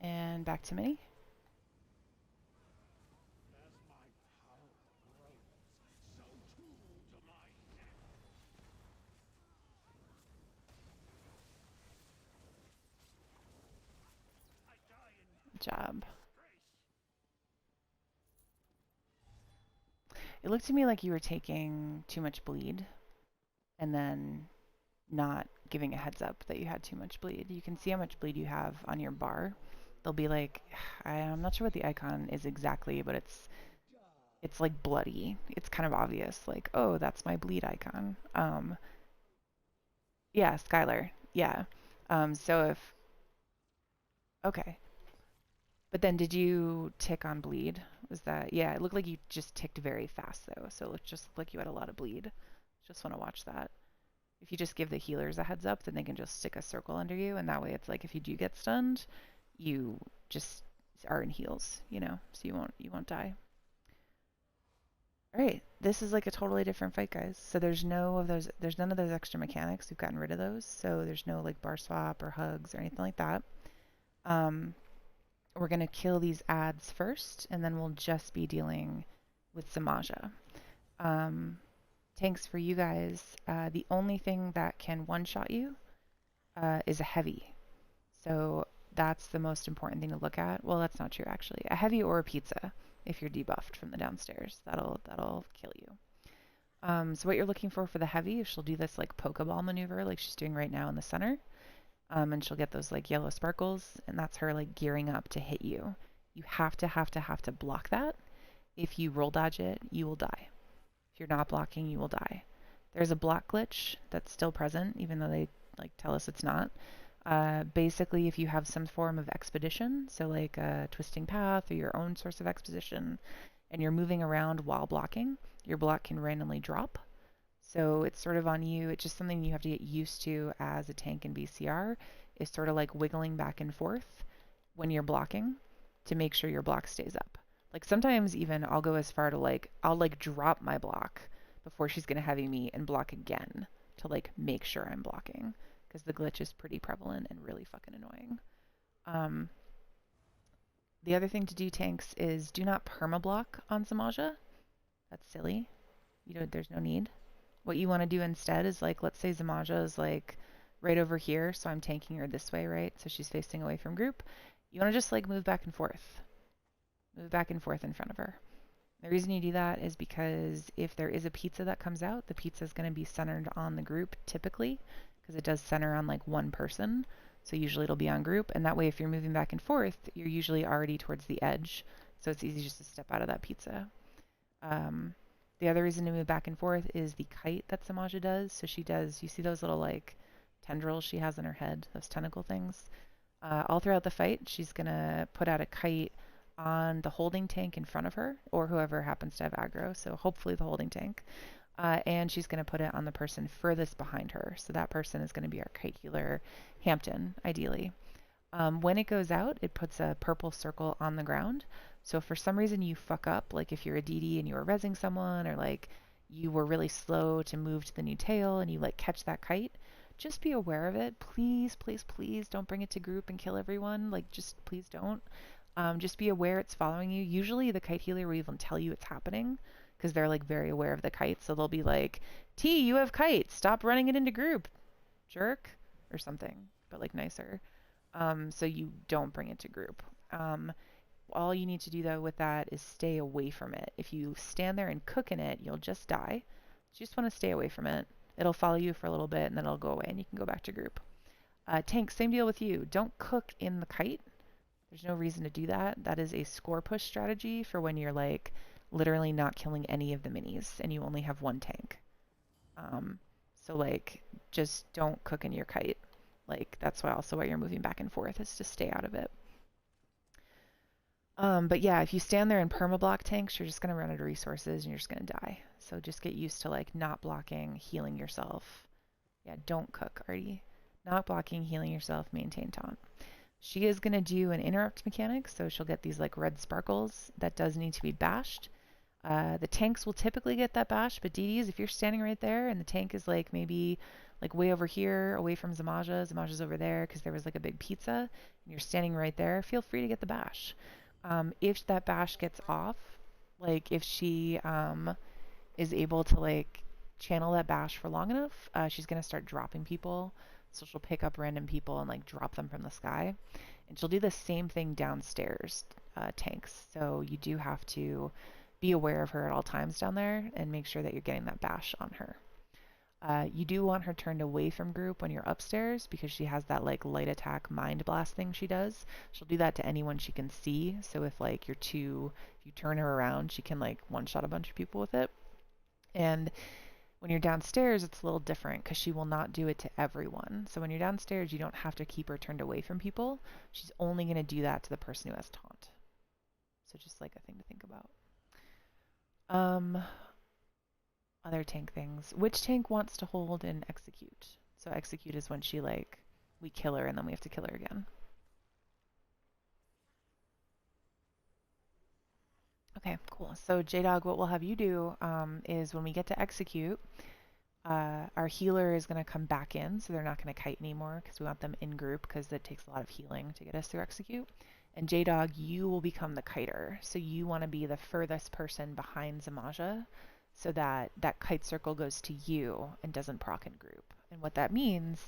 A: And back to Minnie. Good job. It looked to me like you were taking too much bleed and then not giving a heads up that you had too much bleed. You can see how much bleed you have on your bar. They'll be like, I'm not sure what the icon is exactly, but it's like bloody. It's kind of obvious, like, oh, that's my bleed icon. Yeah, Skylar. Yeah. So if okay. But then did you tick on bleed? Was that yeah, it looked like you just ticked very fast though. So it just looked like you had a lot of bleed. Just want to watch that. If you just give the healers a heads up, then they can just stick a circle under you, and that way it's like if you do get stunned, you just are in heals, you know, so you won't die. All right, this is like a totally different fight, guys. So there's none of those extra mechanics. We've gotten rid of those, so there's no like bar swap or hugs or anything like that. Um, We're going to kill these ads first, and then we'll just be dealing with Zamaja. Um, Tanks for you guys, the only thing that can one-shot you is a heavy. So that's the most important thing to look at. Well, that's not true actually. A heavy or a pizza if you're debuffed from the downstairs. That'll kill you. So what you're looking for the heavy, she'll do this like Pokeball maneuver like she's doing right now in the center. And she'll get those like yellow sparkles, and that's her like gearing up to hit you. You have to block that. If you roll dodge it, you will die. If you're not blocking, you will die. There's a block glitch that's still present, even though they like tell us it's not. Basically, if you have some form of expedition, so like a twisting path or your own source of exposition, and you're moving around while blocking, your block can randomly drop. So it's sort of on you. It's just something you have to get used to as a tank in BCR, is sort of like wiggling back and forth when you're blocking to make sure your block stays up. Like sometimes even I'll go as far to like, I'll like drop my block before she's going to heavy me and block again to like make sure I'm blocking, because the glitch is pretty prevalent and really fucking annoying. Um, the other thing to do, tanks, is do not perma-block on Zamaja. That's silly. There's no need. What you want to do instead is like, let's say Zamaja is like right over here, so I'm tanking her this way, right? So she's facing away from group. You want to just like move back and forth. Move back and forth in front of her. The reason you do that is because if there is a pizza that comes out, the pizza is going to be centered on the group typically, because it does center on like one person. So usually it'll be on group, and that way if you're moving back and forth, you're usually already towards the edge. So it's easy just to step out of that pizza. The other reason to move back and forth is the kite that Zamaja does. So she does, you see those little like tendrils she has in her head, those tentacle things? All throughout the fight, she's going to put out a kite on the holding tank in front of her, or whoever happens to have aggro, so hopefully the holding tank. And she's going to put it on the person furthest behind her. So that person is going to be our kite healer, Hampton, ideally. When it goes out, it puts a purple circle on the ground. So if for some reason you fuck up, like if you're a DD and you were rezzing someone, or like you were really slow to move to the new tail and you like catch that kite, just be aware of it. Please, please, please don't bring it to group and kill everyone. Like just please don't. Just be aware it's following you. Usually the kite healer will even tell you it's happening because they're like very aware of the kite. So they'll be like, T, you have kite. Stop running it into group, jerk, or something, but like nicer. So you don't bring it to group. All you need to do though with that is stay away from it. If you stand there and cook in it, you'll just die. You just want to stay away from it. It'll follow you for a little bit and then it'll go away and you can go back to group. Tank, same deal with you. Don't cook in the kite. There's no reason to do that. That is a score push strategy for when you're like literally not killing any of the minis and you only have one tank. So like just don't cook in your kite. Like that's why you're moving back and forth, is to stay out of it. But yeah, if you stand there in perma-block tanks, you're just going to run out of resources and you're just going to die. So just get used to like not blocking, healing yourself. Yeah, don't cook, Artie. Not blocking, healing yourself, maintain taunt. She is going to do an interrupt mechanic, so she'll get these like red sparkles. That does need to be bashed. The tanks will typically get that bash, but DDs, if you're standing right there and the tank is like maybe like way over here, away from Zamaja's over there because there was like a big pizza, and you're standing right there, feel free to get the bash. If that bash gets off, like if she is able to like channel that bash for long enough, she's going to start dropping people. So she'll pick up random people and like drop them from the sky. And she'll do the same thing downstairs, tanks. So you do have to be aware of her at all times down there and make sure that you're getting that bash on her. You do want her turned away from group when you're upstairs because she has that like light attack mind blast thing she does. She'll do that to anyone she can see. So if like if you turn her around, she can like one-shot a bunch of people with it. And when you're downstairs, it's a little different because she will not do it to everyone. So when you're downstairs, you don't have to keep her turned away from people. She's only going to do that to the person who has taunt. So just like a thing to think about. Other tank things. Which tank wants to hold and execute? So execute is when she like, we kill her and then we have to kill her again. Okay, cool. So J-Dog, what we'll have you do is when we get to execute, our healer is going to come back in, so they're not going to kite anymore because we want them in group because it takes a lot of healing to get us through execute. And J-Dog, you will become the kiter. So you want to be the furthest person behind Zamaja so that that kite circle goes to you and doesn't proc in group. And what that means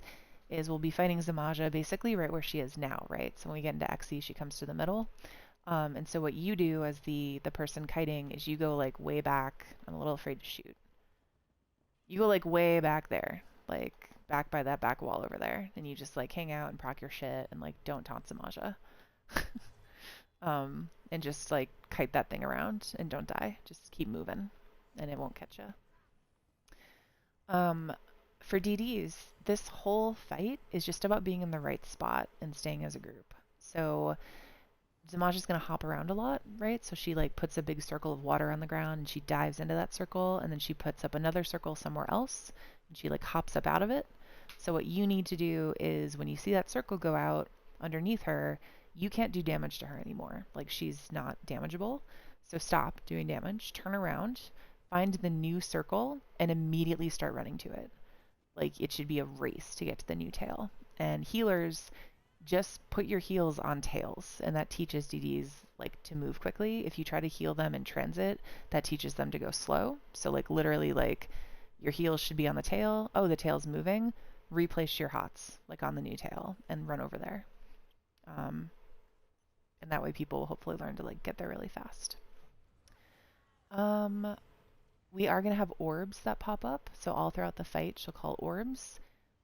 A: is we'll be fighting Zamaja basically right where she is now, right? So when we get into XE, she comes to the middle. And so what you do as the person kiting is you go like way back. I'm a little afraid to shoot. You go like way back there, like back by that back wall over there, and you just like hang out and proc your shit and like don't taunt Samaja. And just like kite that thing around and don't die. Just keep moving, and it won't catch you. Um, for DDs, this whole fight is just about being in the right spot and staying as a group. So Zamaja's gonna hop around a lot, right? So she like puts a big circle of water on the ground and she dives into that circle and then she puts up another circle somewhere else and she like hops up out of it. So what you need to do is when you see that circle go out underneath her, you can't do damage to her anymore. Like she's not damageable. So stop doing damage, turn around, find the new circle and immediately start running to it. Like it should be a race to get to the new tail. And healers just put your heals on tails, and that teaches DDs like to move quickly. If you try to heal them in transit, that teaches them to go slow. So like literally like your heals should be on the tail. Oh, the tail's moving. Replace your hots like on the new tail and run over there. And that way people will hopefully learn to like get there really fast. Um, we are gonna have orbs that pop up. So all throughout the fight, she'll call orbs.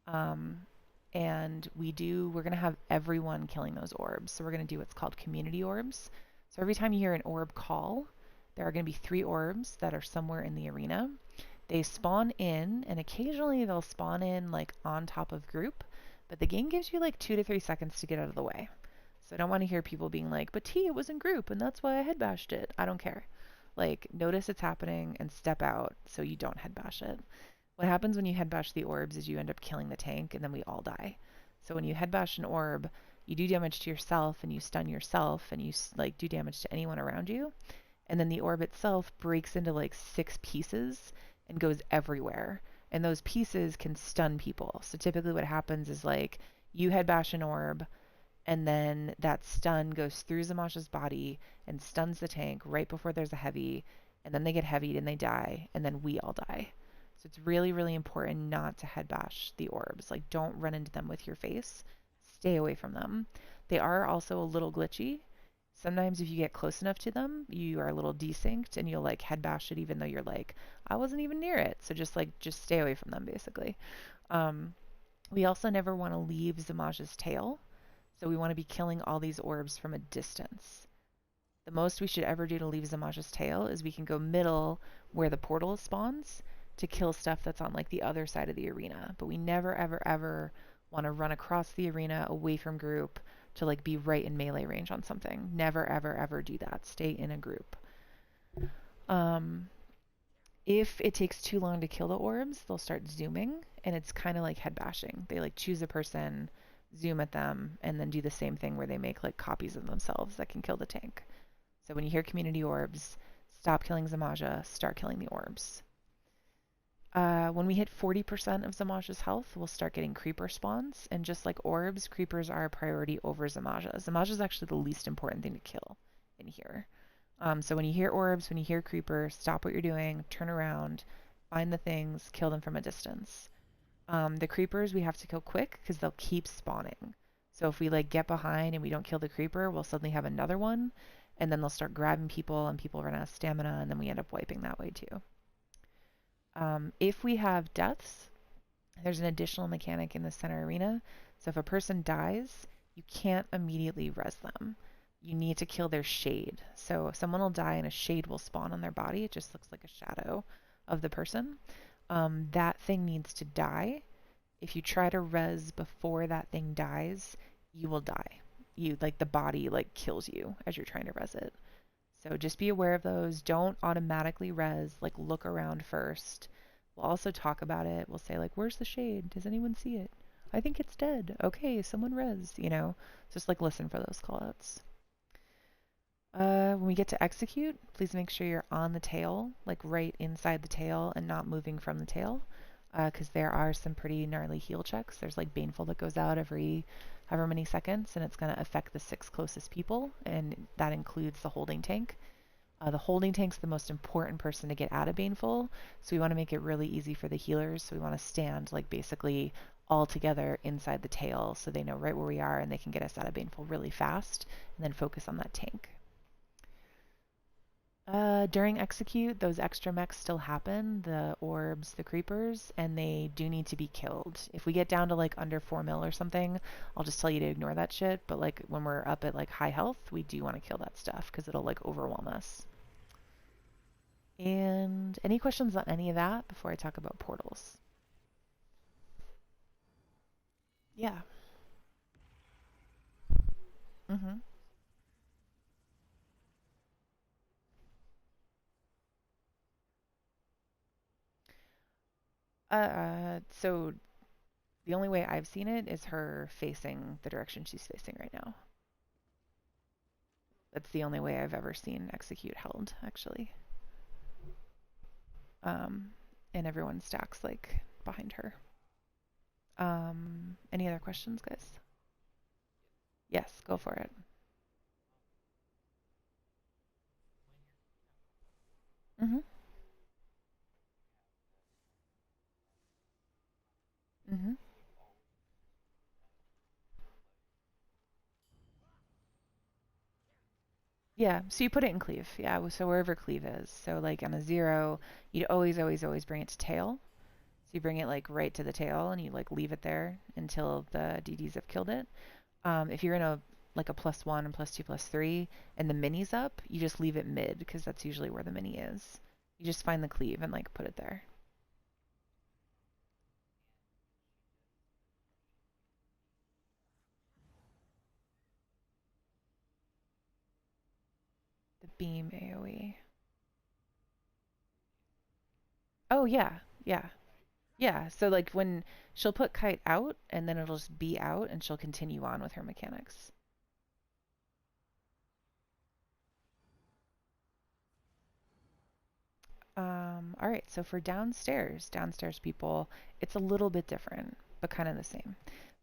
A: Um, and we're going to have everyone killing those orbs. So we're going to do what's called community orbs. So every time you hear an orb call, there are going to be 3 orbs that are somewhere in the arena. They spawn in, and occasionally they'll spawn in like on top of group, but the game gives you like 2 to 3 seconds to get out of the way. So I don't want to hear people being like, but T, it was in group, and that's why I head bashed it. I don't care. Like, notice it's happening and step out so you don't head bash it. What happens when you head bash the orbs is you end up killing the tank and then we all die. So when you head bash an orb, you do damage to yourself and you stun yourself and you like do damage to anyone around you. And then the orb itself breaks into like 6 pieces and goes everywhere. And those pieces can stun people. So typically what happens is like you head bash an orb and then that stun goes through Zamasha's body and stuns the tank right before there's a heavy, and then they get heavied and they die, and then we all die. So it's really, really important not to head bash the orbs. Like, don't run into them with your face. Stay away from them. They are also a little glitchy. Sometimes if you get close enough to them, you are a little desynced and you'll like head bash it even though you're like, I wasn't even near it. So just stay away from them basically. We also never want to leave Zamaja's tail. So we want to be killing all these orbs from a distance. The most we should ever do to leave Zamaja's tail is we can go middle where the portal spawns to kill stuff that's on like the other side of the arena. But we never, ever, ever want to run across the arena away from group to like be right in melee range on something. Never, ever, ever do that. Stay in a group. If it takes too long to kill the orbs, they'll start zooming, and it's kind of like head bashing. They like choose a person, zoom at them, and then do the same thing where they make like copies of themselves that can kill the tank. So when you hear community orbs, stop killing Zamaja, start killing the orbs. When we hit 40% of Zamaja's health, we'll start getting creeper spawns, and just like orbs, creepers are a priority over Zamaja. Zamaja is actually the least important thing to kill in here. So when you hear orbs, when you hear creeper, stop what you're doing, turn around, find the things, kill them from a distance. The creepers we have to kill quick because they'll keep spawning. So if we like get behind and we don't kill the creeper, we'll suddenly have another one, and then they'll start grabbing people and people run out of stamina, and then we end up wiping that way too. If we have deaths, there's an additional mechanic in the center arena. So if a person dies, you can't immediately res them. You need to kill their shade. So someone will die and a shade will spawn on their body. It just looks like a shadow of the person. That thing needs to die. If you try to res before that thing dies, you will die. You like the body like kills you as you're trying to res it. So just be aware of those. Don't automatically res, like look around first. We'll also talk about it. We'll say like, where's the shade? Does anyone see it? I think it's dead. Okay, someone res, you know? Just like listen for those callouts. When we get to execute, please make sure you're on the tail, like right inside the tail and not moving from the tail. because there are some pretty gnarly heal checks. There's like Baneful that goes out every however many seconds, and it's going to affect the 6 closest people, and that includes the holding tank. The holding tank's the most important person to get out of Baneful, so we want to make it really easy for the healers. So we want to stand like basically all together inside the tail so they know right where we are and they can get us out of Baneful really fast and then focus on that tank. During execute, those extra mechs still happen, the orbs, the creepers, and they do need to be killed. If we get down to like under 4 mil or something, I'll just tell you to ignore that shit, but like when we're up at like high health, we do want to kill that stuff because it'll like overwhelm us. And any questions on any of that before I talk about portals? Yeah. Mm-hmm. So the only way I've seen it is her facing the direction she's facing right now. That's the only way I've ever seen execute held, actually. Um, and everyone stacks like behind her. Any other questions, guys? Yes, go for it. Mm-hmm. Mm-hmm. Yeah, so you put it in cleave. Yeah, so wherever cleave is. So like on a 0, you'd always, always, always bring it to tail. So you bring it like right to the tail and you like leave it there until the DDs have killed it. If you're in a like a +1 and +2 +3 and the mini's up, you just leave it mid because that's usually where the mini is. You just find the cleave and like put it there. The beam AoE. Oh yeah, yeah. Yeah, so like when she'll put kite out and then it'll just be out and she'll continue on with her mechanics. All right, so for downstairs people, it's a little bit different, but kind of the same.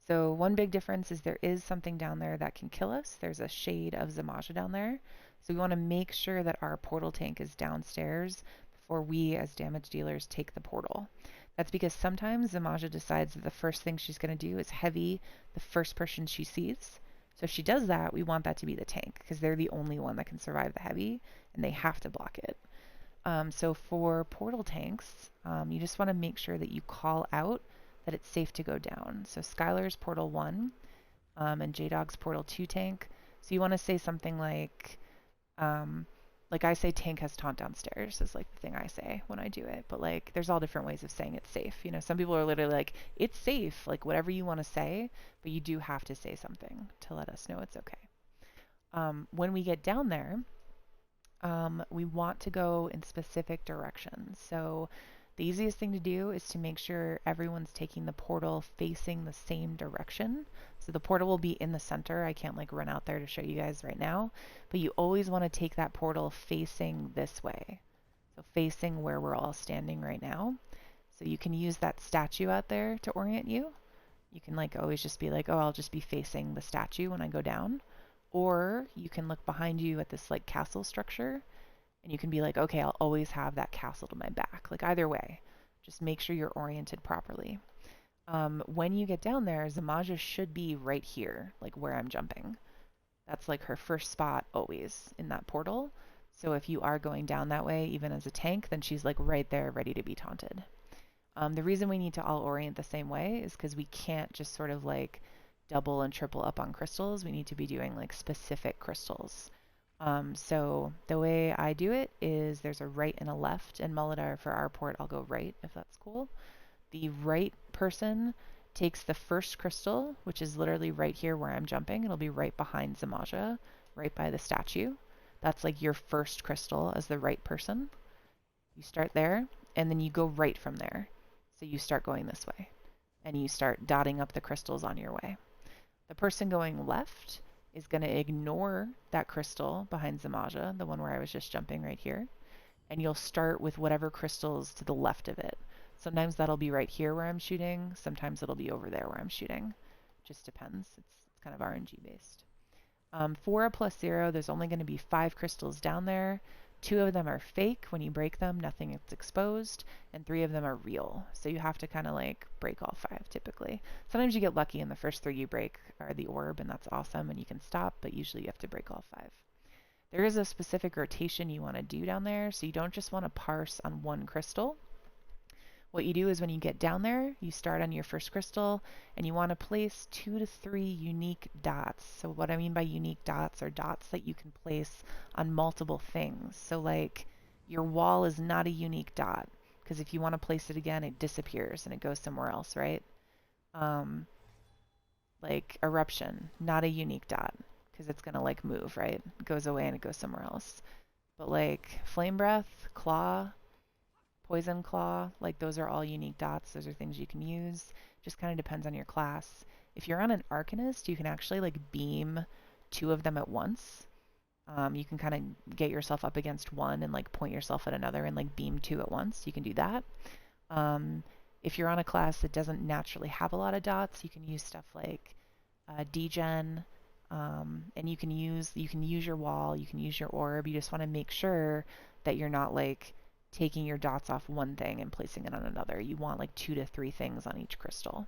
A: So one big difference is there is something down there that can kill us. There's a shade of Zamaja down there. So we want to make sure that our portal tank is downstairs before we as damage dealers take the portal. That's because sometimes Zamaja decides that the first thing she's going to do is heavy the first person she sees. So if she does that, we want that to be the tank because they're the only one that can survive the heavy and they have to block it. So for portal tanks, you just want to make sure that you call out that it's safe to go down. So Skylar's portal 1 and J-Dog's portal 2 tank. So you want to say something like I say tank has taunt downstairs is like the thing I say when I do it. But like there's all different ways of saying it's safe. You know, some people are literally like, it's safe, like whatever you want to say, but you do have to say something to let us know it's okay. When we get down there, we want to go in specific directions. So the easiest thing to do is to make sure everyone's taking the portal facing the same direction. So the portal will be in the center. I can't like run out there to show you guys right now, but you always want to take that portal facing this way. So facing where we're all standing right now. So you can use that statue out there to orient you. You can like always just be like, oh, I'll just be facing the statue when I go down. Or you can look behind you at this like castle structure and you can be like, okay, I'll always have that castle to my back. Like either way, just make sure you're oriented properly. When you get down there, Zamaja should be right here, like where I'm jumping. That's like her first spot always in that portal. So if you are going down that way, even as a tank, then she's like right there ready to be taunted. The reason we need to all orient the same way is because we can't just sort of like double and triple up on crystals. We need to be doing like specific crystals. So the way I do it is there's a right and a left, and Muladar for our port, I'll go right if that's cool. The right person takes the first crystal, which is literally right here where I'm jumping. It'll be right behind Zamaja, right by the statue. That's like your first crystal as the right person. You start there, and then you go right from there. So you start going this way, and you start dotting up the crystals on your way. The person going left is going to ignore that crystal behind Zamaja, the one where I was just jumping right here, and you'll start with whatever crystal's to the left of it. Sometimes that'll be right here where I'm shooting. Sometimes it'll be over there where I'm shooting. Just depends. It's kind of RNG based. For a +0, there's only going to be 5 crystals down there. 2 of them are fake. When you break them, nothing is exposed, and 3 of them are real. So you have to kind of like break all 5 typically. Sometimes you get lucky and the first 3 you break are the orb, and that's awesome, and you can stop, but usually you have to break all 5. There is a specific rotation you want to do down there, so you don't just want to parse on one crystal. What you do is when you get down there, you start on your first crystal and you want to place 2 to 3 unique dots. So what I mean by unique dots are dots that you can place on multiple things. So like your wall is not a unique dot, because if you want to place it again, it disappears and it goes somewhere else, right? Like eruption, not a unique dot, because it's going to like move, right? It goes away and it goes somewhere else. But like flame breath, claw, poison claw, like those are all unique dots. Those are things you can use. Just kind of depends on your class. If you're on an Arcanist, you can actually like beam 2 of them at once. You can kind of get yourself up against one and like point yourself at another and like beam 2 at once. You can do that. If you're on a class that doesn't naturally have a lot of dots, you can use stuff like degen, and you can use your wall, you can use your orb. You just want to make sure that you're not like taking your dots off one thing and placing it on another. You want like 2 to 3 things on each crystal.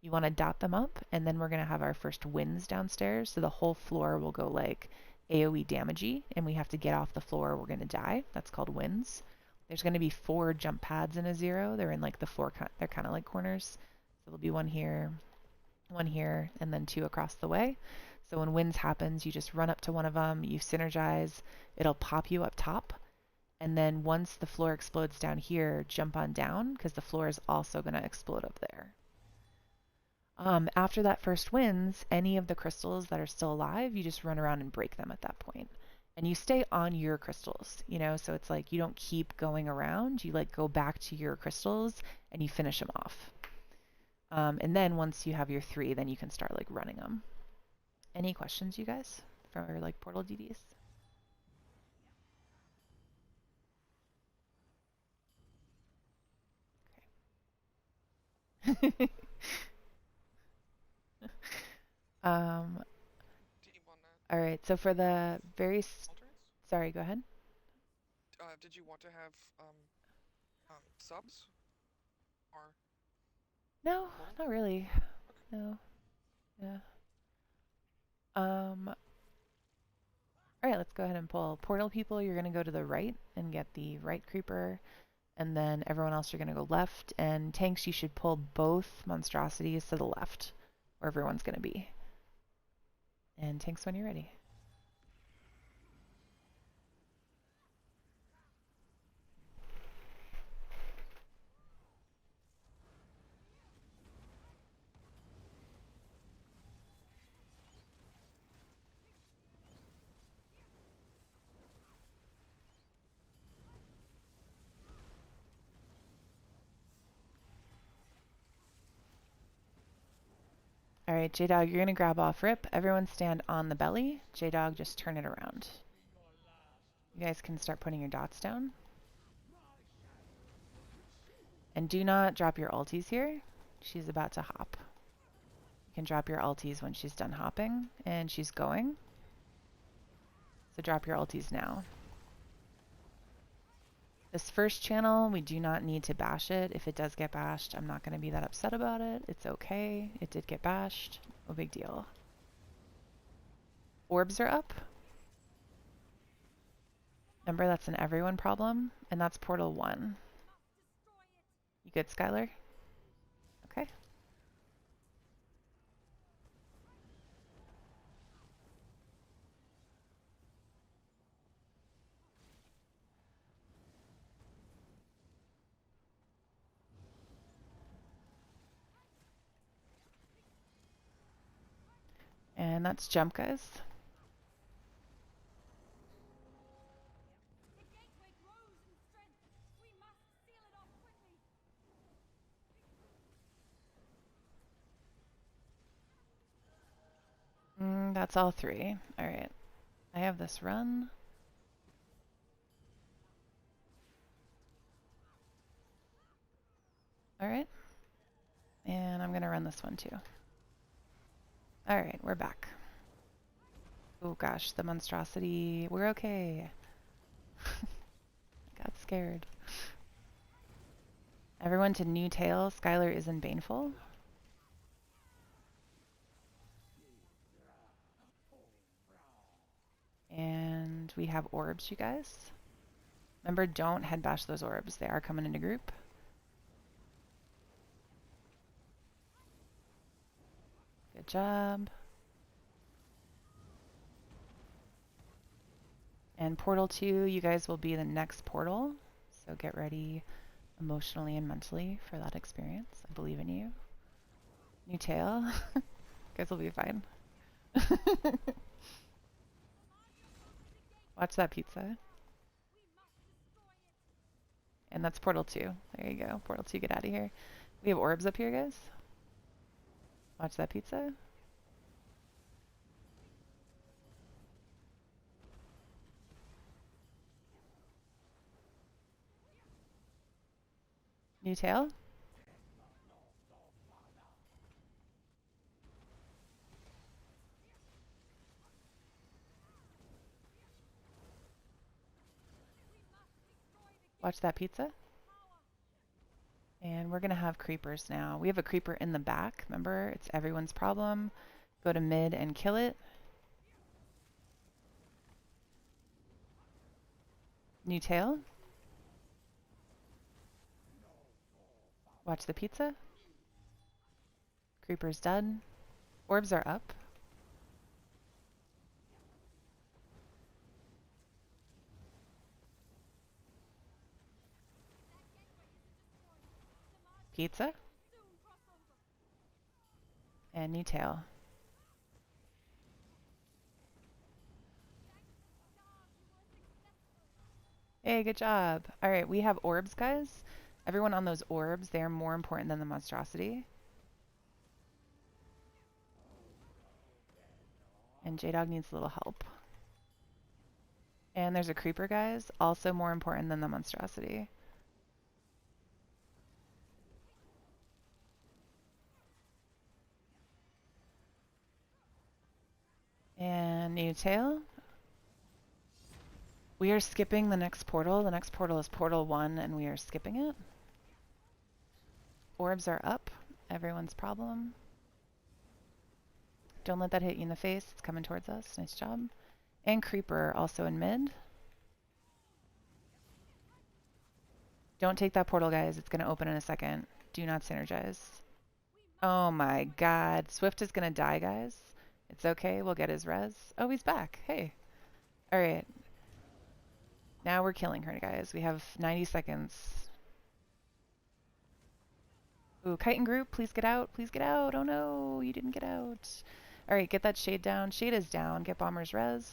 A: You want to dot them up, and then we're going to have our first winds downstairs, so the whole floor will go like AoE damagey, and we have to get off the floor or we're going to die. That's called winds. There's going to be 4 jump pads in a 0. They're in like the 4, they're kind of like corners. So there'll be 1 here, and then 2 across the way. So when winds happens, you just run up to one of them, you synergize, it'll pop you up top. And then once the floor explodes down here, jump on down, because the floor is also going to explode up there. After that first winds, any of the crystals that are still alive, you just run around and break them at that point. And you stay on your crystals, you know, so it's like you don't keep going around. You like go back to your crystals and you finish them off. And then once you have your 3, then you can start like running them. Any questions, you guys, for like portal DDs? All right, so for the very sorry, go ahead.
B: Did you want to have subs or
A: No,
B: portal?
A: not really.
B: Okay.
A: No. Yeah. All right, let's go ahead and pull. Portal people, you're gonna go to the right and get the right creeper, and then everyone else you're gonna go left, and tanks you should pull both monstrosities to the left, where everyone's gonna be. And tanks when you're ready. All right, J-Dog, you're gonna grab off Rip. Everyone stand on the belly. J-Dog, just turn it around. You guys can start putting your dots down. And do not drop your ulties here. She's about to hop. You can drop your ulties when she's done hopping, and she's going. So drop your ulties now. This first channel, we do not need to bash it. If it does get bashed, I'm not going to be that upset about it. It's okay. It did get bashed. No big deal. Orbs are up. Remember, that's an everyone problem, and that's portal 1. You good, Skylar? Okay. And that's jump, guys. That's all 3. All right. I have this run. All right. And I'm going to run this one too. All right, we're back. Oh gosh, the monstrosity. We're okay. Got scared. Everyone to new tail. Skylar is in Baneful. And we have orbs, you guys. Remember, don't head bash those orbs. They are coming into group. Good job. And Portal 2, you guys will be the next portal. So get ready emotionally and mentally for that experience. I believe in you. New tail. You guys will be fine. Watch that pizza. And that's Portal 2. There you go. Portal 2, get out of here. We have orbs up here, guys. Watch that pizza. New tail. Watch that pizza. And we're going to have creepers now. We have a creeper in the back. Remember, it's everyone's problem. Go to mid and kill it. New tail. Watch the pizza. Creeper's done. Orbs are up. Pizza. And new tail. Hey, good job. All right, we have orbs, guys. Everyone on those orbs, they are more important than the monstrosity. And J-Dog needs a little help. And there's a creeper, guys, also more important than the monstrosity. And new tail. We are skipping the next portal. The next portal is Portal 1, and we are skipping it. Orbs are up. Everyone's problem. Don't let that hit you in the face. It's coming towards us. Nice job. And creeper also in mid. Don't take that portal, guys. It's going to open in a second. Do not synergize. Oh my god. Swift is going to die, guys. It's okay. We'll get his res. Oh, he's back. Hey. All right. Now we're killing her, guys. We have 90 seconds. Ooh, Kite and group, please get out. Please get out. Oh no, you didn't get out. All right, get that shade down. Shade is down. Get bomber's res.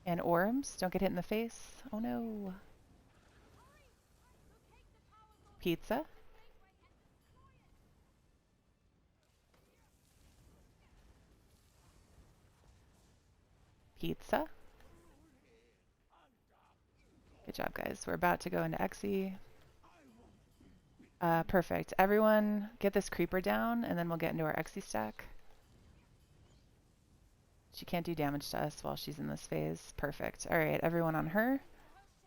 A: And orbs. Don't get hit in the face. Oh no. Pizza. Pizza. Good job, guys. We're about to go into Xe. Perfect. Everyone get this creeper down, and then we'll get into our Xe stack. She can't do damage to us while she's in this phase. Perfect. All right, everyone on her.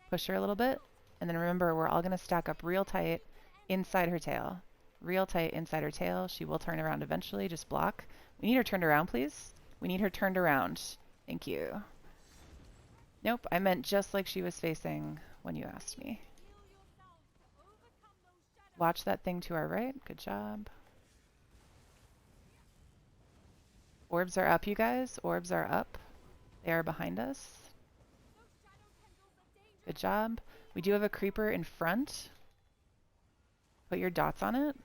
A: Push her a little bit. And then remember, we're all going to stack up real tight inside her tail. Real tight inside her tail. She will turn around eventually. Just block. We need her turned around, please. We need her turned around. Thank you. Nope, I meant just like she was facing when you asked me. Watch that thing to our right. Good job. Orbs are up, you guys. Orbs are up. They are behind us. Good job. We do have a creeper in front. Put your dots on it.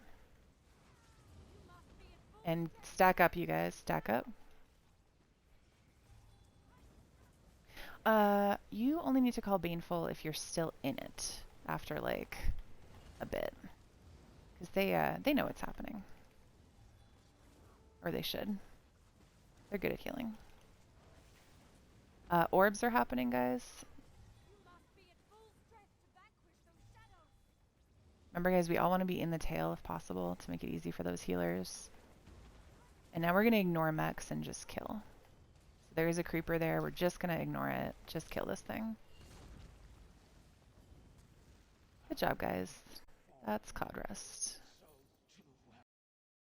A: And stack up, you guys. Stack up. You only need to call Baneful if you're still in it after, like, a bit. Because they know what's happening. Or they should. They're good at healing. Orbs are happening, guys. Remember, guys, we all want to be in the tail if possible to make it easy for those healers. And now we're going to ignore mechs and just kill. So there is a creeper there. We're just going to ignore it. Just kill this thing. Good job, guys. That's Cloudrest.